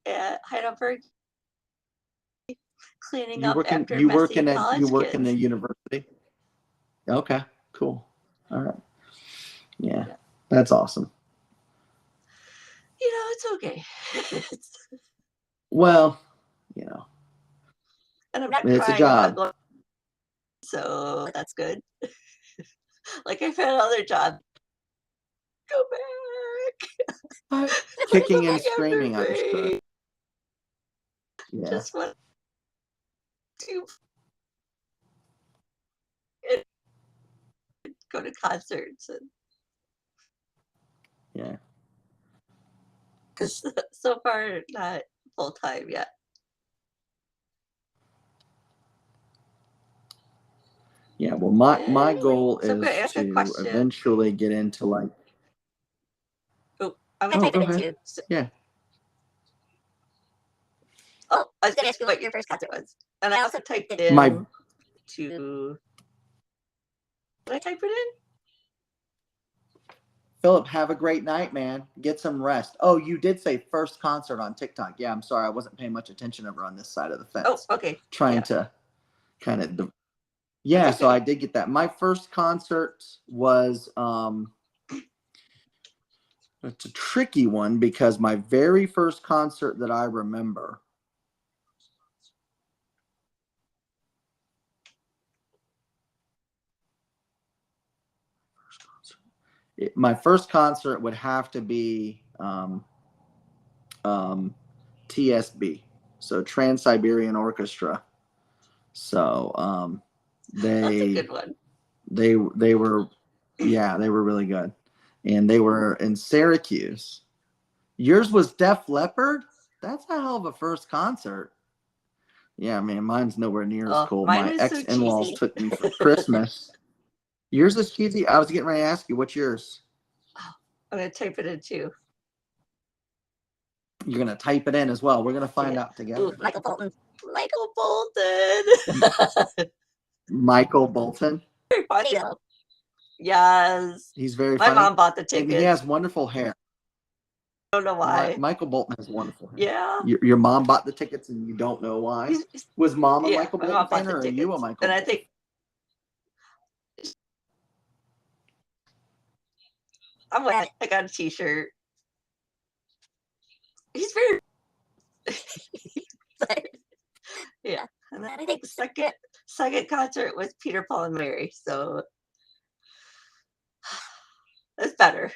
at Heidelberg, cleaning up after messy You college work in the kids. university? Okay, cool. All right. Yeah, Yeah. that's awesome. You know, it's okay. Well, you know, And I'm not it's a crying about job. going, so that's good. Like I've had other jobs. Go back. Kicking Go and back after screaming, I'm sure. break. Yeah, Just want to go to concerts, and yeah, because so far not full time yet. yeah. Well, my Anyway, goal so I'm gonna is ask a to question. eventually get into like. Oh, I'm gonna Oh, type go it ahead. into. So, Yeah. oh, I was gonna ask you what your first concert was, and I also typed it My in to. Did I type it in? Philip, have a great night, man. Get some rest. Oh, you did say first concert on TikTok. Yeah, I'm sorry, I wasn't paying much attention over on this side of the Oh, fence. okay. Trying Yeah, to kind of. that's Yeah, so I okay. did get that. My first concert was it's a tricky one because my very first concert that I remember my first concert would have to be TSB, so Trans Siberian Orchestra. So That's a they good one. they were, yeah, they were really good, and they were in Syracuse. Yours was Def Leppard. That's a hell of a first concert. Yeah, man, mine's nowhere near as Oh, cool. mine My was so ex-in-laws cheesy. took me for Christmas. Yours is cheesy. I was getting ready to ask you, what's yours? Oh, I'm gonna type it in too. You're gonna type it in as well. We're gonna find Yeah. out Ooh, together. Michael Bolton. Michael Bolton. Michael Bolton. Very funny though. Yes. He's very My funny, mom bought the and he tickets. has wonderful hair. I don't know why. Michael Bolton has wonderful hair. Yeah. Your mom bought the tickets, and you don't know why. Was mom a Yeah, Michael my Bolton mom bought fan, the or are you a tickets. Michael And I Bolton? think I'm like, I got a t-shirt. He's very yeah. And then I think second concert was Peter, Paul, and Mary, so that's better.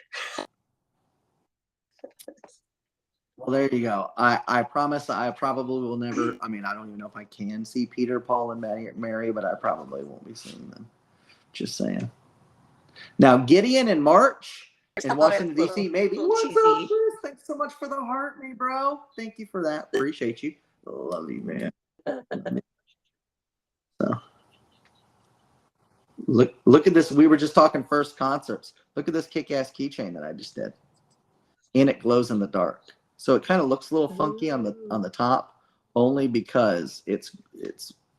Well, there you go. I promise I probably will never. I mean, I don't even know if I can see Peter, Paul, and Mary, but I probably won't be seeing them. Just saying. Now, Gideon in March in Washington, D.C., maybe. What's up, Chris? Thanks so much for the heart, me, bro. Thank you for that. Appreciate you. Love you, man. So, look at this. We were just talking first concerts. Look at this kick-ass keychain that I just did. And it glows in the dark. So it kind of looks a little funky on the top, only because it's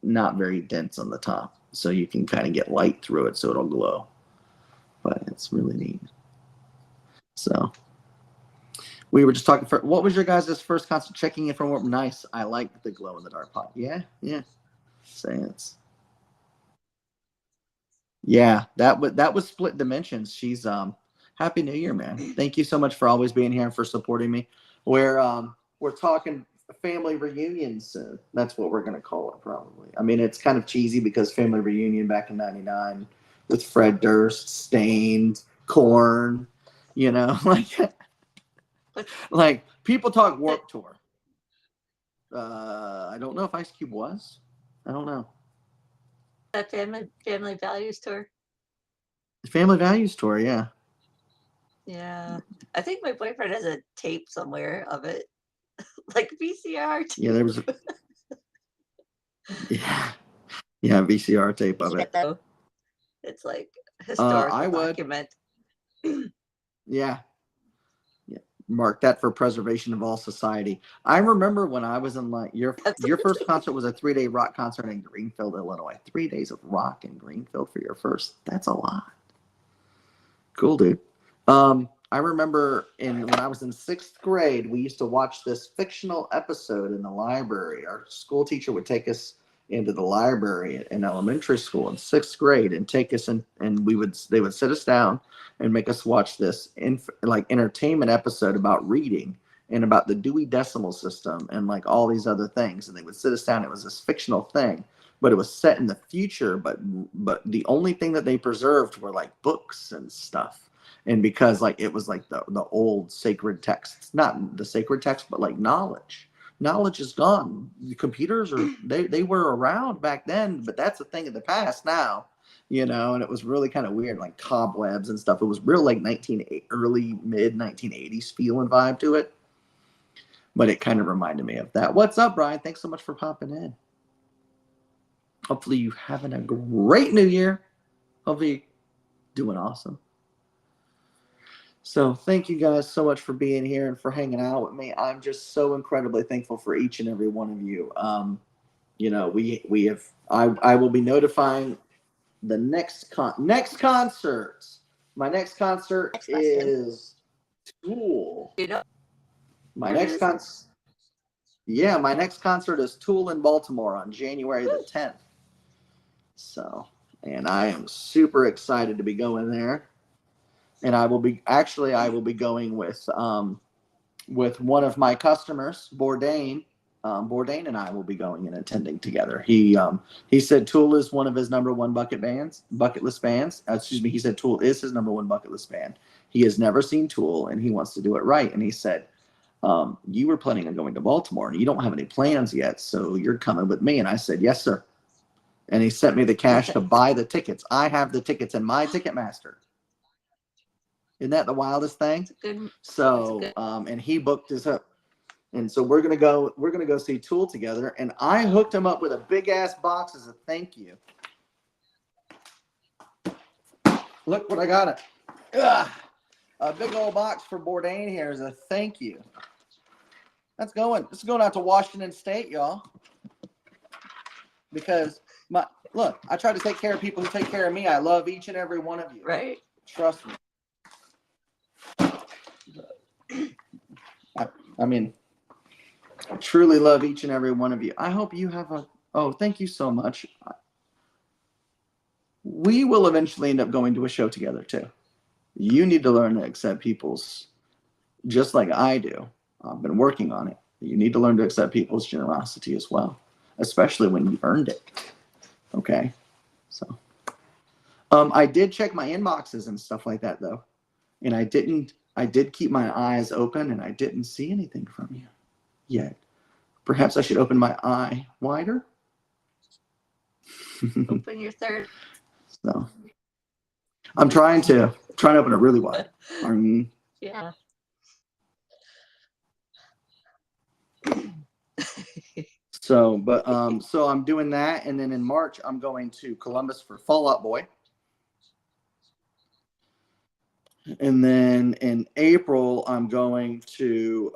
not very dense on the top. So you can kind of get light through it, so it'll glow. But it's really neat. So we were just talking for what was your guys' first concert? Checking in from work. Nice. I like the glow in the dark pot. Yeah. Saying that was Split Dimensions. She's Happy New Year, man. Thank you so much for always being here and for supporting me. We're talking family reunion soon. That's what we're gonna call it, probably. I mean, it's kind of cheesy because family reunion back in '99 with Fred Durst, Stained, Korn, like people talk Warped Tour. I don't know if Ice Cube was. I don't know. That Family Values Tour. Family Values Tour, yeah. Yeah, I think my boyfriend has a tape somewhere of it, like VCR. Tape. Yeah, there was. Yeah, VCR tape of it. It's like historical document. Yeah. Mark that for preservation of all society. I remember when I was in your first concert was a 3-day rock concert in Greenfield, Illinois. 3 days of rock in Greenfield for your first. That's a lot. Cool, dude. I remember when I was in 6th grade, we used to watch this fictional episode in the library. Our school teacher would take us into the library in elementary school in 6th grade and take us in, and they would sit us down and make us watch this entertainment episode about reading and about the Dewey Decimal System and like all these other things. And they would sit us down. It was this fictional thing, but it was set in the future. But the only thing that they preserved were like books and stuff. And because like it was like the old sacred texts, not the sacred text, but like knowledge. Knowledge is gone. The computers they were around back then, but that's a thing of the past now, and it was really kind of weird, like cobwebs and stuff. It was real like early mid 1980s feel and vibe to it. But it kind of reminded me of that. What's up, Brian? Thanks so much for popping in. Hopefully you having a great new year. Hopefully you're doing awesome. So thank you guys so much for being here and for hanging out with me. I'm just so incredibly thankful for each and every one of you. We have. I will be notifying the next concert. My next concert is Tool. My next concert is Tool in Baltimore on January the 10th. So, and I am super excited to be going there. And I will be going with one of my customers, Bourdain. Bourdain and I will be going and attending together. He said Tool is one of his number one bucket list bands. He said Tool is his number one bucket list band. He has never seen Tool and he wants to do it right. And he said, you were planning on going to Baltimore and you don't have any plans yet, so you're coming with me. And I said, yes, sir. And he sent me the cash to buy the tickets. I have the tickets in my Ticketmaster. Isn't that the wildest thing? So, and he booked us up. And so we're gonna go see Tool together. And I hooked him up with a big ass box as a thank you. Look what I got. A big old box for Bourdain here as a thank you. This is going out to Washington State, y'all. Because I try to take care of people who take care of me. I love each and every one of you. Right. Trust me. I mean, I truly love each and every one of you. I hope you have thank you so much. We will eventually end up going to a show together too. You need to learn to accept people's, just like I do. I've been working on it. You need to learn to accept people's generosity as well, especially when you've earned it. Okay. So, I did check my inboxes and stuff like that though, and I did keep my eyes open, and I didn't see anything from you yet. Perhaps I should open my eye wider. Open your third. So, I'm trying to open it really wide. Yeah. So, but so I'm doing that, and then in March I'm going to Columbus for Fall Out Boy, and then in April I'm going to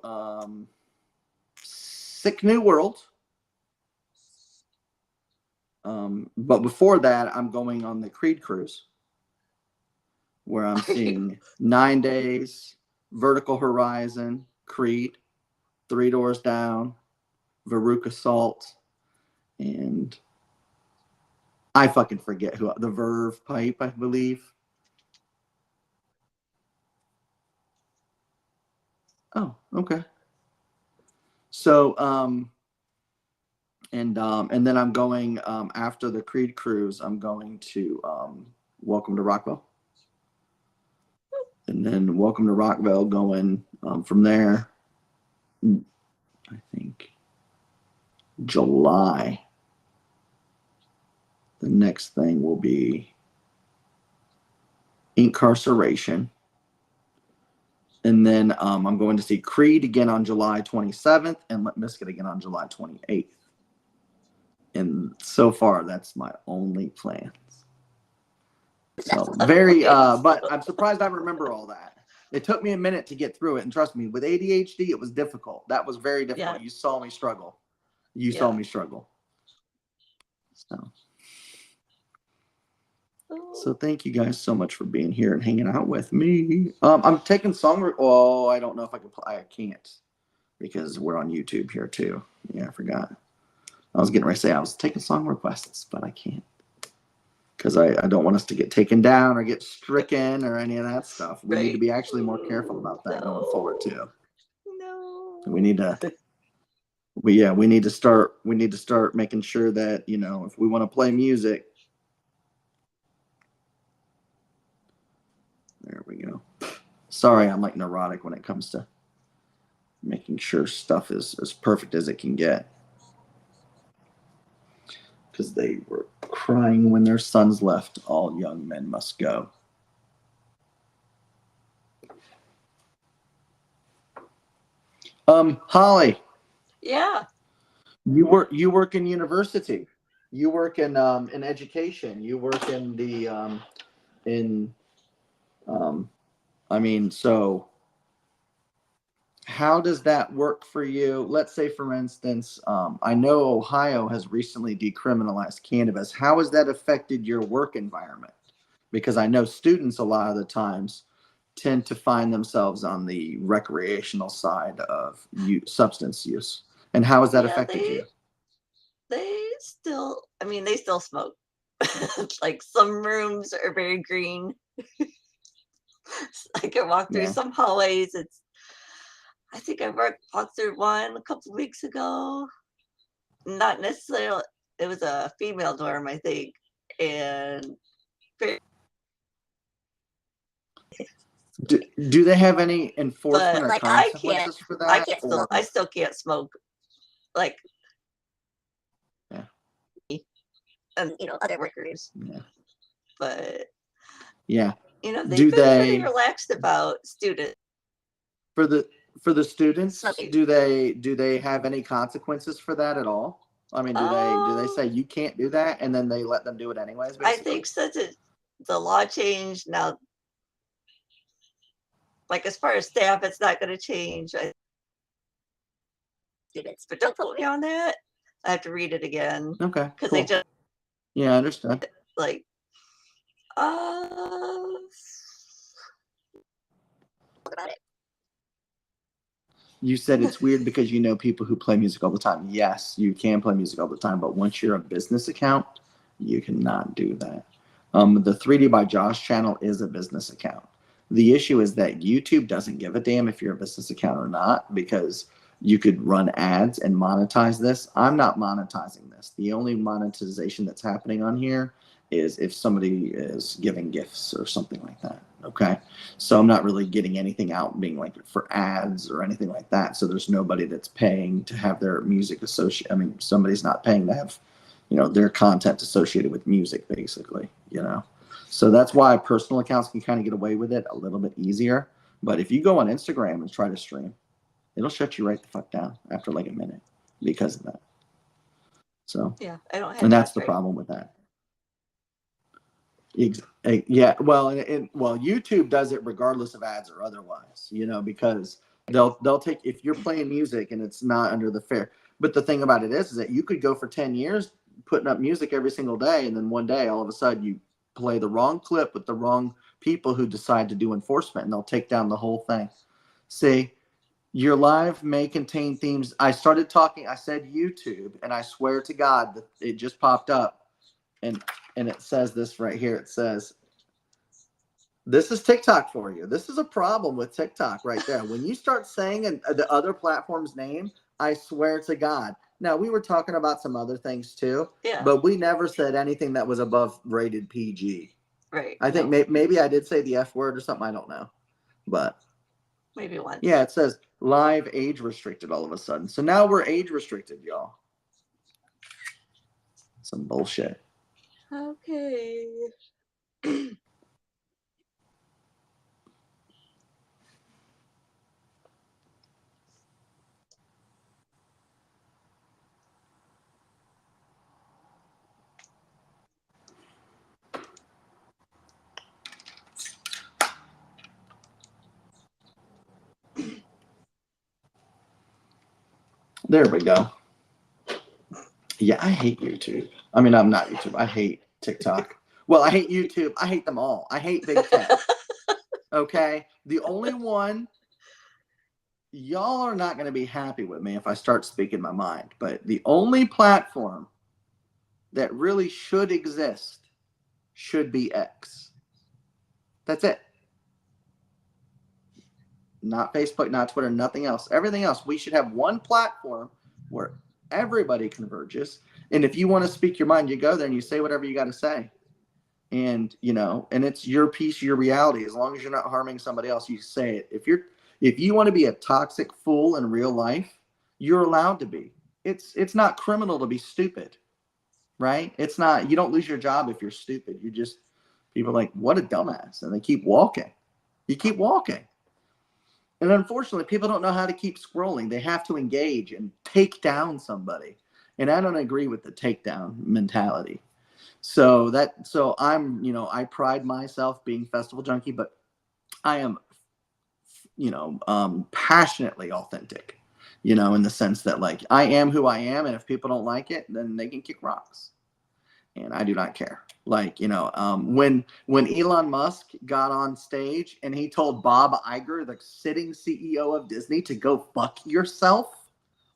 Sick New World. But before that, I'm going on the Creed cruise, where I'm seeing 9 Days, Vertical Horizon, Creed, Three Doors Down, Veruca Salt, and I fucking forget who, the Verve Pipe, I believe. Oh, okay. So, and then I'm going after the Creed cruise. I'm going to Welcome to Rockville, and then Welcome to Rockville. Going from there, I think July. The next thing will be Incarceration. And then I'm going to see Creed again on July 27th and Limp Bizkit again on July 28th. And so far, that's my only plans. So very, but I'm surprised I remember all that. It took me a minute to get through it. And trust me, with ADHD, it was difficult. That was very difficult. Yeah. You saw me struggle. Saw me struggle. So thank you guys so much for being here and hanging out with me. I'm taking song. Oh, I don't know if I can play. I can't because we're on YouTube here too. Yeah, I forgot. I was getting ready to say I was taking song requests, but I can't because I don't want us to get taken down or get stricken or any of that stuff. We need to be actually more careful about that going forward too. No. We need to. We need to start. We need to start making sure that if we want to play music. There we go. Sorry, I'm like neurotic when it comes to making sure stuff is as perfect as it can get. Because they were crying when their sons left. All young men must go. Holly. Yeah. You work in university. You work in education. You work in the so how does that work for you? Let's say, for instance, I know Ohio has recently decriminalized cannabis. How has that affected your work environment? Because I know students a lot of the times tend to find themselves on the recreational side of substance use. And how has that affected you? They still smoke. Like some rooms are very green. I can walk through some hallways. I think I walked through one a couple of weeks ago. Not necessarily, it was a female dorm, I think. And do they have any enforcement or consequences for that? I still can't smoke. Like, and other workers. Yeah. But yeah. They've been pretty relaxed about students. For the students, do they have any consequences for that at all? I mean, do they say you can't do that and then they let them do it anyways? Basically? I think since the law changed now, like as far as staff, it's not going to change. Students, but don't put me on that. I have to read it again. Okay. Because they just. Yeah, I understand. Like, about it. You said it's weird because people who play music all the time. Yes, you can play music all the time, but once you're a business account, you cannot do that. The 3D by Josh channel is a business account. The issue is that YouTube doesn't give a damn if you're a business account or not, because you could run ads and monetize this. I'm not monetizing this. The only monetization that's happening on here is if somebody is giving gifts or something like that. Okay. So I'm not really getting anything out being like for ads or anything like that. So there's nobody that's paying to have their music associated. I mean, somebody's not paying to have, their content associated with music, basically. So that's why personal accounts can kind of get away with it a little bit easier. But if you go on Instagram and try to stream, it'll shut you right the fuck down after like a minute because of that. So, Yeah, I don't have and that's that the right. problem with that. Yeah, well, well, YouTube does it regardless of ads or otherwise, because they'll take if you're playing music and it's not under the fair. But the thing about it is that you could go for 10 years putting up music every single day, and then one day all of a sudden you play the wrong clip with the wrong people who decide to do enforcement, and they'll take down the whole thing. See, your live may contain themes. I said YouTube, and I swear to God that it just popped up, and it says this right here. It says, this is TikTok for you. This is a problem with TikTok right there. When you start saying the other platform's name, I swear to God. Now, we were talking about some other things too, Yeah. but we never said anything that was above rated PG. Right. I think maybe I did say the F word or something. I don't know. But maybe once. Yeah, it says live age restricted all of a sudden. So now we're age restricted, y'all. Some bullshit. Okay. There we go. Yeah, I hate YouTube. I mean, I'm not YouTube. I hate TikTok. Well, I hate YouTube. I hate them all. I hate Big Tech. Okay? The only one, y'all are not going to be happy with me if I start speaking my mind, but the only platform that really should exist should be X. That's it. Not Facebook, not Twitter, nothing else. Everything else, we should have one platform where everybody converges. And if you want to speak your mind, you go there and you say whatever you got to say. And and it's your piece, your reality. As long as you're not harming somebody else, you say it. If you want to be a toxic fool in real life, you're allowed to be. It's not criminal to be stupid, right? It's not. You don't lose your job if you're stupid. You just people are like, what a dumbass, and they keep walking. You keep walking. And unfortunately, people don't know how to keep scrolling. They have to engage and take down somebody. And I don't agree with the takedown mentality. So I'm, I pride myself being festival junkie, but I am, passionately authentic, in the sense that like I am who I am. And if people don't like it, then they can kick rocks. And I do not care. Like, when Elon Musk got on stage and he told Bob Iger, the sitting CEO of Disney, to go fuck yourself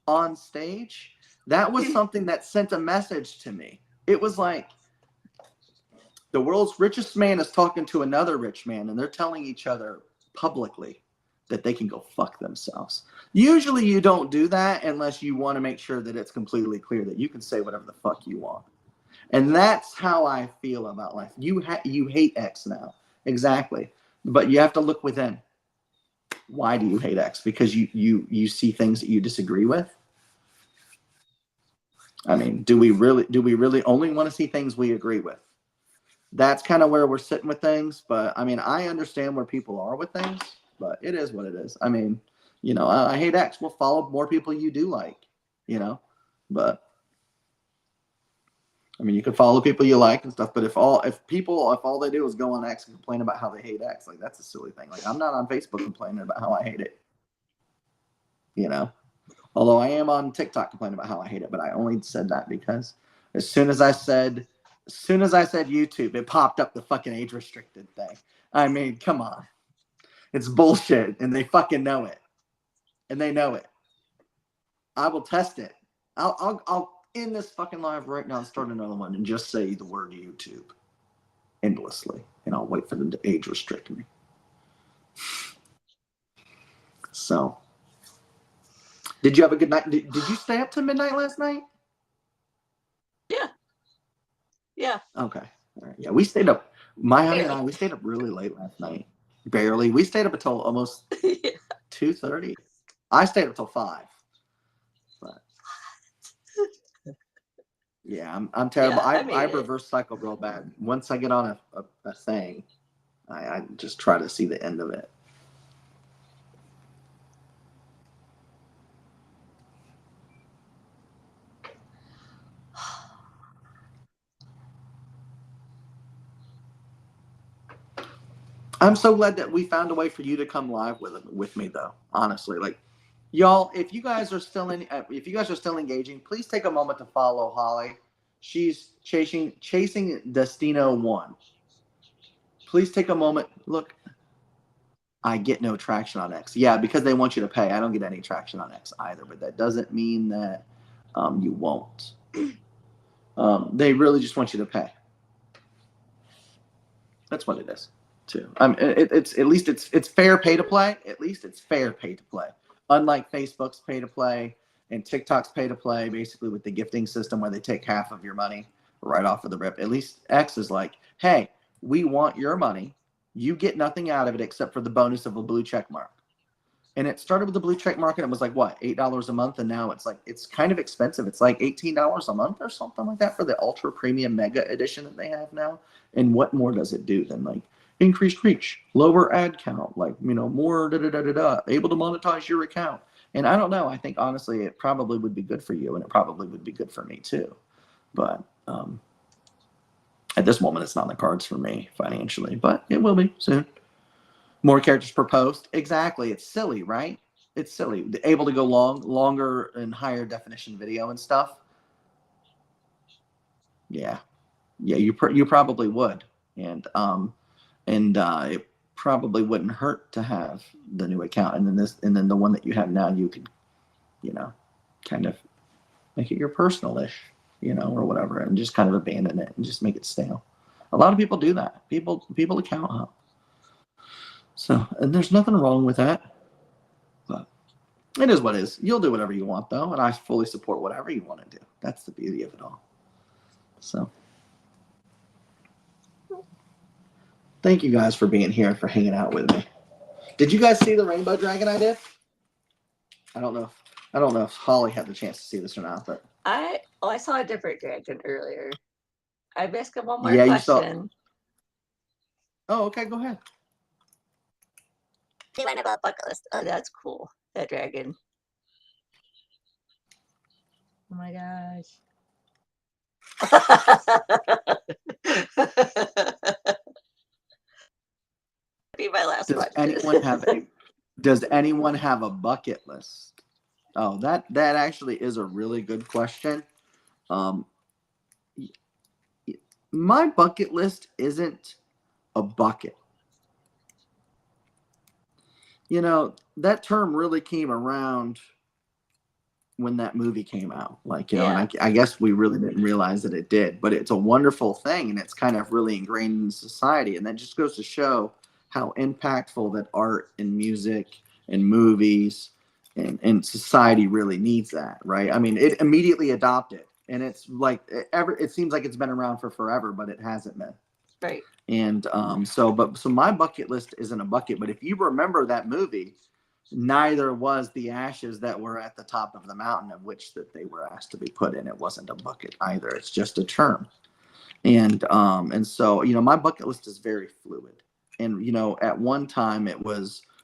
on stage, that was something that sent a message to me. It was like the world's richest man is talking to another rich man, and they're telling each other publicly that they can go fuck themselves. Usually you don't do that unless you want to make sure that it's completely clear that you can say whatever the fuck you want. And that's how I feel about life. You hate X now. Exactly. But you have to look within. Why do you hate X? Because you see things that you disagree with? I mean, do we really only want to see things we agree with? That's kind of where we're sitting with things. But I mean, I understand where people are with things, but it is what it is. I mean, I hate X. We'll follow more people you do like, but I mean, you can follow people you like and stuff, but if all they do is go on X and complain about how they hate X, like that's a silly thing. Like I'm not on Facebook complaining about how I hate it, Although I am on TikTok complaining about how I hate it, but I only said that because as soon as I said YouTube, it popped up the fucking age restricted thing. I mean, come on, it's bullshit, and they fucking know it, and they know it. I will test it. I'll end this fucking live right now and start another one and just say the word YouTube endlessly, and I'll wait for them to age restrict me. So Did you have a good night? Did you stay up to midnight last night? Yeah. Yeah. Okay. All right. Yeah, we stayed up. My honey and I, Barely. we stayed up really late last night. Barely. We stayed up until almost Yeah. 2:30. I stayed up till 5. But yeah, I'm terrible. Yeah. I reverse cycle real bad. Once I get on a thing, I just try to see the end of it. I'm so glad that we found a way for you to come live with me, though. Honestly, like y'all, if you guys are still engaging, please take a moment to follow Holly. She's chasing Destino 1. Please take a moment. Look, I get no traction on X. Yeah, because they want you to pay. I don't get any traction on X either, but that doesn't mean that you won't. They really just want you to pay. That's what it is, too. It's at least it's fair pay to play. At least it's fair pay to play. Unlike Facebook's pay to play and TikTok's pay to play, basically with the gifting system where they take half of your money right off of the rip. At least X is like, hey, we want your money. You get nothing out of it except for the bonus of a blue check mark. And it started with the blue check mark, and it was like what, $8 a month, and now it's like it's kind of expensive. It's like $18 a month or something like that for the ultra premium mega edition that they have now. And what more does it do than like increased reach, lower ad count, like more da da da da da, able to monetize your account. And I don't know. I think honestly, it probably would be good for you, and it probably would be good for me too. But at this moment, it's not in the cards for me financially, but it will be soon. More characters per post. Exactly. It's silly, right? It's silly. Able to go longer and higher definition video and stuff. Yeah, yeah. You probably would, and it probably wouldn't hurt to have the new account, and then the one that you have now, you could, kind of make it your personal-ish, or whatever, and just kind of abandon it and just make it stale. A lot of people do that. People account hop. So, and there's nothing wrong with that, but it is what it is. You'll do whatever you want, though, and I fully support whatever you want to do. That's the beauty of it all. So, thank you guys for being here and for hanging out with me. Did you guys see the rainbow dragon I did? I don't know. I don't know if Holly had the chance to see this or not, but I saw a different dragon earlier. I asked him one more yeah, question. you saw. Oh, okay. Go ahead. He went about bucket list. Oh, that's cool. That dragon. Oh my gosh. Be my last question. Does anyone have a bucket list? Oh, that actually is a really good question. My bucket list isn't a bucket. That term really came around when that movie came out. Like, and I guess we really didn't realize that it did, but it's a wonderful thing, and it's kind of really ingrained in society. And that just goes to show how impactful that art and music and movies and society really needs that, right? I mean, it immediately adopted, and it's like it seems like it's been around for forever, but it hasn't been. Right. And so my bucket list isn't a bucket, but if you remember that movie, neither was the ashes that were at the top of the mountain of which that they were asked to be put in. It wasn't a bucket either. It's just a term. And so, my bucket list is very fluid. And, at one time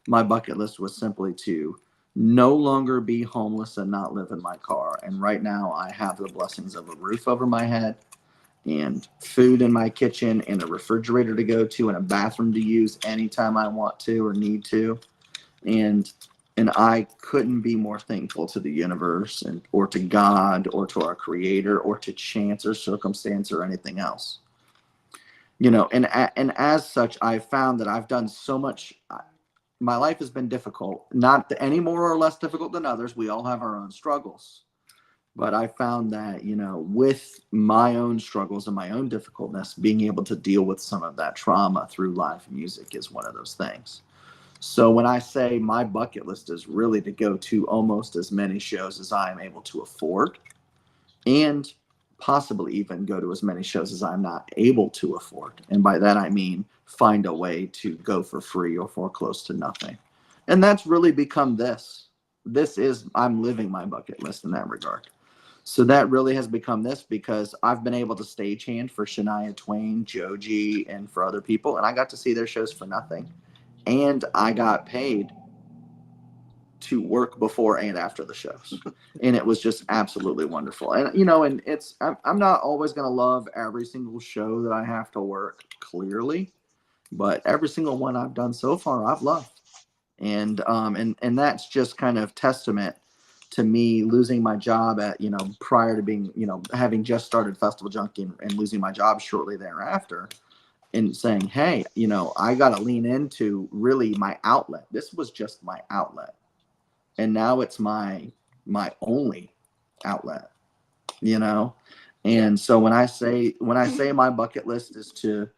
my bucket list was simply to no longer be homeless and not live in my car. And right now I have the blessings of a roof over my head and food in my kitchen and a refrigerator to go to and a bathroom to use anytime I want to or need to. And I couldn't be more thankful to the universe or to God or to our creator or to chance or circumstance or anything else. And as such, I've found that I've done so much. My life has been difficult, not any more or less difficult than others. We all have our own struggles. But I found that, with my own struggles and my own difficultness, being able to deal with some of that trauma through live music is one of those things. So when I say my bucket list is really to go to almost as many shows as I am able to afford, and possibly even go to as many shows as I'm not able to afford. And by that, I mean find a way to go for free or for close to nothing. And that's really become this. This is, I'm living my bucket list in that regard. So that really has become this because I've been able to stagehand for Shania Twain, Joji, and for other people. And I got to see their shows for nothing. And I got paid to work before and after the shows. And it was just absolutely wonderful. And, and I'm not always going to love every single show that I have to work, clearly, but every single one I've done so far, I've loved. And that's just kind of testament to me losing my job at, prior to being, having just started Festival Junkie and losing my job shortly thereafter and saying, hey, I got to lean into really my outlet. This was just my outlet, and now it's my only outlet, you know. Yeah. And so when I say my bucket list is to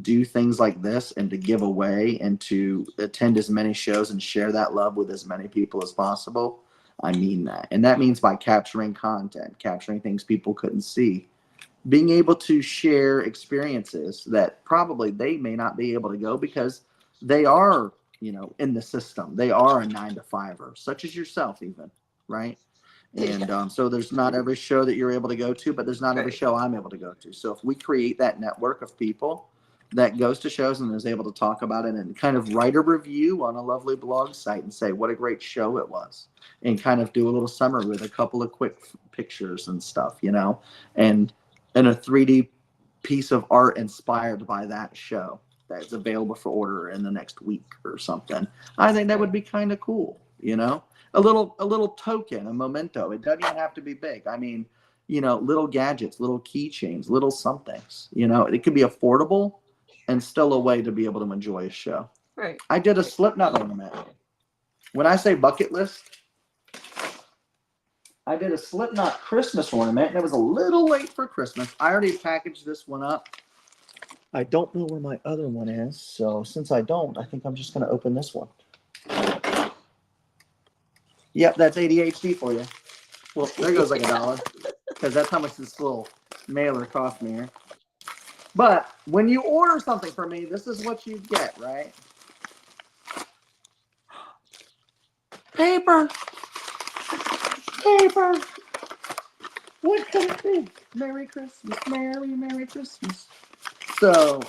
do things like this and to give away and to attend as many shows and share that love with as many people as possible, I mean that. And that means by capturing content, capturing things people couldn't see, being able to share experiences that probably they may not be able to go because they are, in the system. They are a 9 to 5er, such as yourself, even, right? And Yeah. so there's not every show that you're able to go to, but there's not every Right. show I'm able to go to. So if we create that network of people that goes to shows and is able to talk about it and kind of write a review on a lovely blog site and say what a great show it was, and kind of do a little summary with a couple of quick pictures and stuff, and a 3D piece of art inspired by that show that's available for order in the next week or something. I think that would Right. be kind of cool. A little token, a memento. It doesn't even have to be big. I mean, little gadgets, little keychains, little somethings. It could be affordable and still a way to be able to enjoy a show. Right. I did a Right. Slipknot ornament. When I say bucket list, I did a Slipknot Christmas ornament, and it was a little late for Christmas. I already packaged this one up. I don't know where my other one is, so since I don't, I think I'm just going to open this one. Yep, that's ADHD for you. Well, there goes like $1, because that's how much this little mailer cost me here. But when you order something from me, this is what you get, right? Paper, paper. What could it be? Merry Christmas, Merry Christmas. So,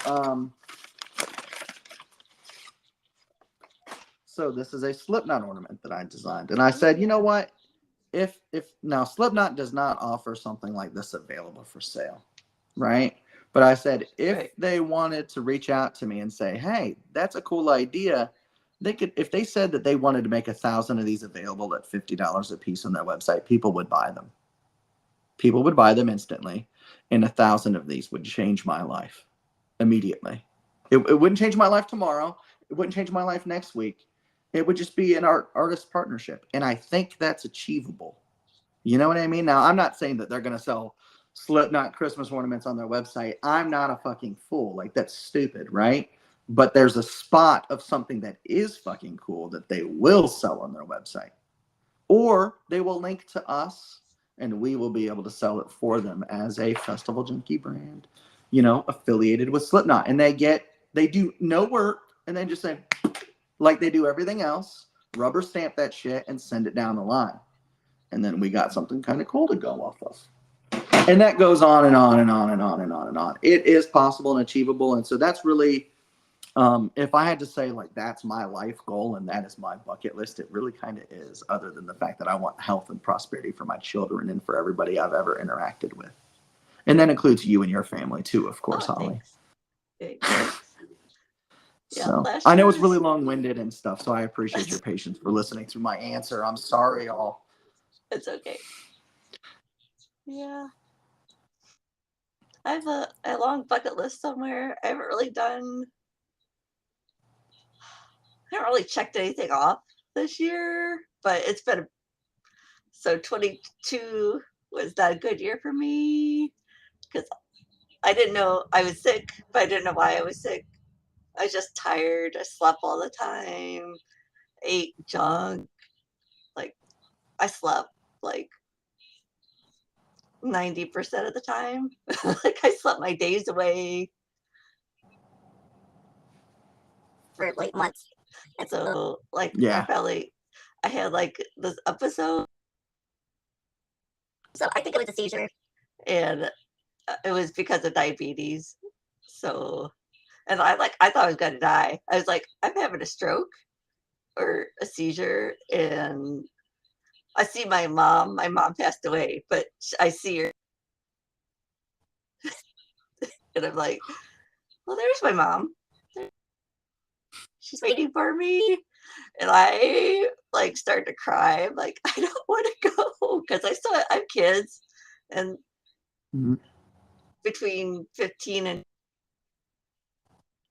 so this is a Slipknot ornament that I designed, and I said, you know what? If now Slipknot does not offer something like this available for sale, right? But I said if Right. they wanted to reach out to me and say, hey, that's a cool idea, they could. If they said that they wanted to make 1,000 of these available at $50 a piece on their website, people would buy them. People would buy them instantly, and 1,000 of these would change my life immediately. It wouldn't change my life tomorrow. It wouldn't change my life next week. It would just be an artist partnership, and I think that's achievable. You know what I mean? Now, I'm not saying that they're going to sell Slipknot Christmas ornaments on their website. I'm not a fucking fool. Like, that's stupid, right? But there's a spot of something that is fucking cool that they will sell on their website. Or they will link to us and we will be able to sell it for them as a Festival Junkie brand, affiliated with Slipknot. And they do no work and then just say, like they do everything else, rubber stamp that shit and send it down the line. And then we got something kind of cool to go off of. And that goes on and on and on and on and on and on. It is possible and achievable. And so that's really, if I had to say, like, that's my life goal and that is my bucket list, it really kind of is, other than the fact that I want health and prosperity for my children and for everybody I've ever interacted with. And that includes you and your family too, of course, Oh, Holly. thanks. Thanks. Yeah. So Last I year know it's really was. long-winded and stuff, so I appreciate your patience for listening through my answer. I'm sorry, y'all. It's okay. Yeah. I have a long bucket list somewhere. I haven't really done. I haven't really checked anything off this year, but it's been so 22 was that a good year for me? Because I didn't know I was sick, but I didn't know why I was sick. I was just tired. I slept all the time, ate junk. Like, I slept like 90% of the time. Like, I slept my days away for like months. And so, like, Yeah. I had like this episode. So I think it was a seizure. And it was because of diabetes. So, and I thought I was going to die. I was like, I'm having a stroke or a seizure. And I see my mom. My mom passed away, but I see her. And I'm like, well, there's my mom. She's waiting for me. And I like start to cry. I'm like, I don't want to go because I still have kids. And Mm-hmm. between 15 and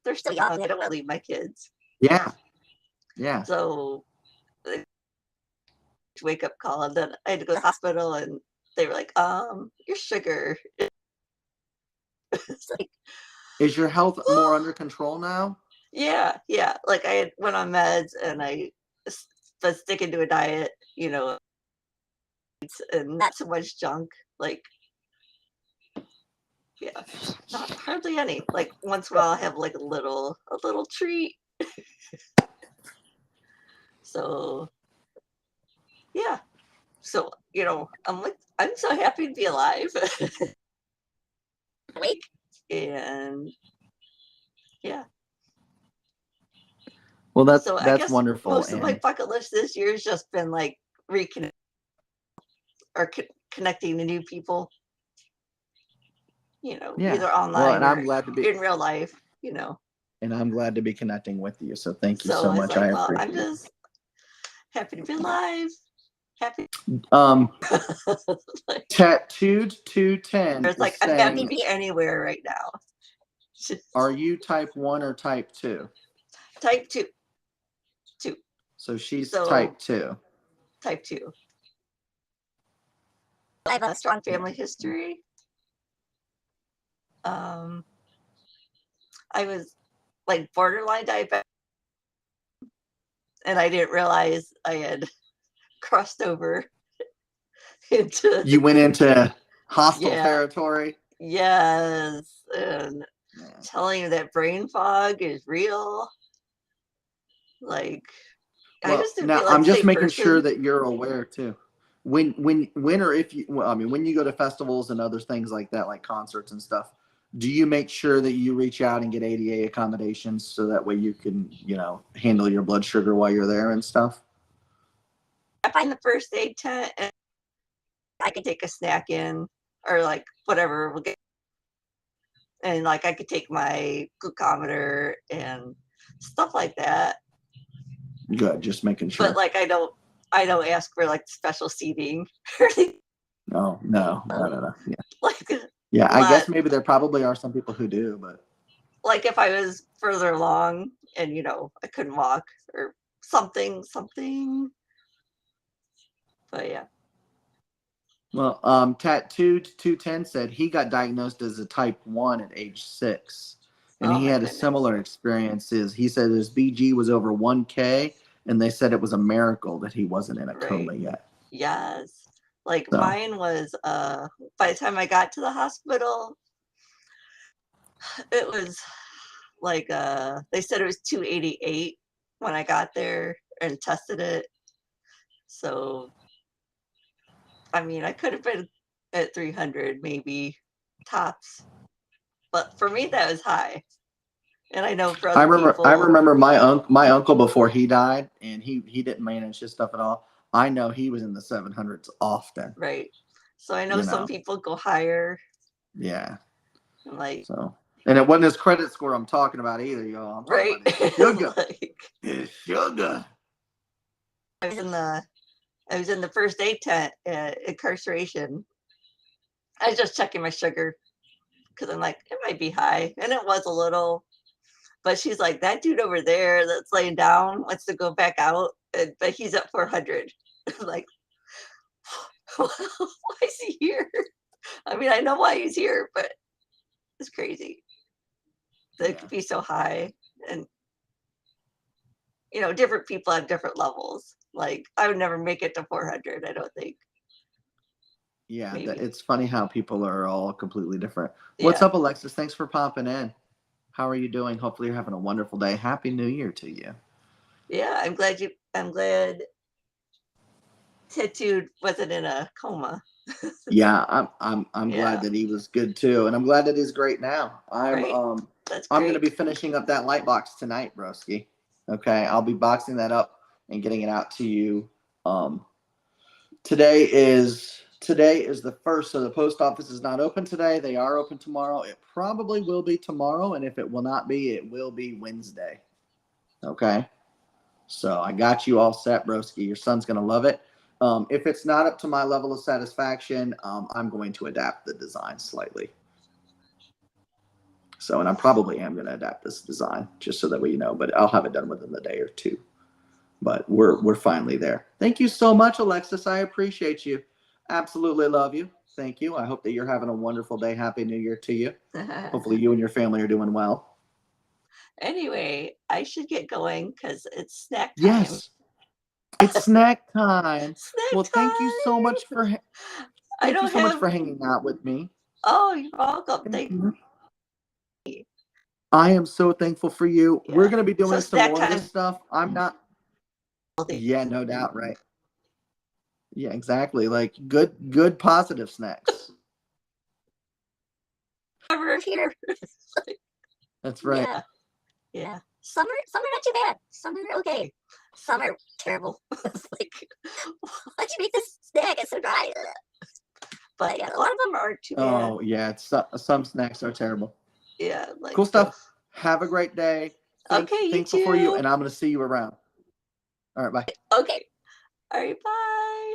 they're still young. I don't want to leave my kids. Yeah. Yeah. So wake up call, and then I had to go to the hospital, and they were like, your sugar. It's like, Is your health more under control now? yeah. Like I had went on meds, and I was sticking to a diet, and not so much junk. Like, yeah, not hardly any. Like once in a while, I have like a little treat. So yeah. So I'm like, I'm so happy to be alive. Awake. And yeah. Well, So I that's guess wonderful. most of my And bucket list this year has just been like reconnect or connecting to new people, yeah. either Well, and online I'm or glad to be in real life. and I'm glad to be connecting with you. So thank you So so I was much. like, I well, I'm appreciate it. just happy to be alive. Happy. Um, Like, Tattooed 210 it's is like I'm happy to saying, be anywhere right now. are you type 1 or type 2? Type two. So she's So type 2. type two. I have a strong family history. I was like borderline diabetic, and I didn't realize I had crossed over into You went into hostile yeah, territory. yes, and Yeah. telling you that brain fog is real. Like, I Well, just didn't now feel like I'm the just same making sure person. that you're aware too. When or if you, well, I mean, when you go to festivals and other things like that, like concerts and stuff, do you make sure that you reach out and get ADA accommodations so that way you can, handle your blood sugar while you're there and stuff? I find the first aid tent, and I could take a snack in, or like whatever. And like I could take my glucometer and stuff like that. Good, just making But sure. like I don't ask for like special seating. No, no, no, no, no. Yeah, Like yeah. I not guess maybe there probably are some people who do, but like if I was further along and I couldn't walk or something. But yeah. well, Tattooed 210 said he got diagnosed as a type 1 at age 6. And Oh he my had a goodness. similar experiences. He said his BG was over 1K, and they said it was a miracle that he wasn't in a Right. coma yet. Yes. Like So, mine was by the time I got to the hospital, it was like they said it was 288 when I got there and tested it. So I mean, I could have been at 300 maybe tops. But for me that was high. And I know for I other remember I people, remember my uncle before he died, and he didn't manage his stuff at all. I know he was in the 700s often. right? So I know You some know, people go higher. yeah. And like, So, and it wasn't his credit score I'm talking about either, y'all. I'm talking right? about his sugar. Like His sugar. I was in the first aid tent at incarceration. I was just checking my sugar because I'm like, it might be high. And it was a little. But she's like, that dude over there that's laying down wants to go back out, but he's at 400. I'm like, why is he here? I mean, I know why he's here, but it's crazy. That it Yeah. could be so high. And different people have different levels. Like I would never make it to 400. I don't think. Yeah, Maybe. it's funny how people are all completely different. What's Yeah. up, Alexis? Thanks for popping in. How are you doing? Hopefully you're having a wonderful day. Happy New Year to you. Yeah, I'm glad Tattooed wasn't in a coma. Yeah, I'm glad Yeah. that he was good too, and I'm glad that he's great now. Right. That's I'm gonna great. be finishing up that light box tonight, broski. Okay, I'll be boxing that up and getting it out to you. Um, today is the first, so the post office is not open today. They are open tomorrow. It probably will be tomorrow, and if it will not be, it will be Wednesday. Okay, so I got you all set, broski. Your son's gonna love it. If it's not up to my level of satisfaction, I'm going to adapt the design slightly. So, and I probably am going to adapt this design just so that we know, but I'll have it done within the day or two. But we're finally there. Thank you so much, Alexis. I appreciate you. Absolutely love you. Thank you. I hope that you're having a wonderful day. Happy New Year to you. Hopefully you and your family are doing well. Anyway, I should get going because it's snack time. Yes. It's snack time. Snack Well, time. thank you so much for hanging out with me. Oh, you're welcome. Thank you. I am so thankful for you. Yeah. We're going to be doing So some more snack of this stuff. I'm not. time. Yeah, no doubt, right? Yeah, exactly. Like good positive snacks. Summer here. That's right. Yeah. Yeah. Summer not too bad. Summer okay. Summer terrible. It's like, why'd you make this snack? It's so dry. But yeah, a lot of them aren't too bad. Oh yeah, some snacks are terrible. Yeah, like Cool stuff. Have a great day. Okay, you Thankful for you, too. and I'm gonna see you around. All right, bye. Okay. All right, bye.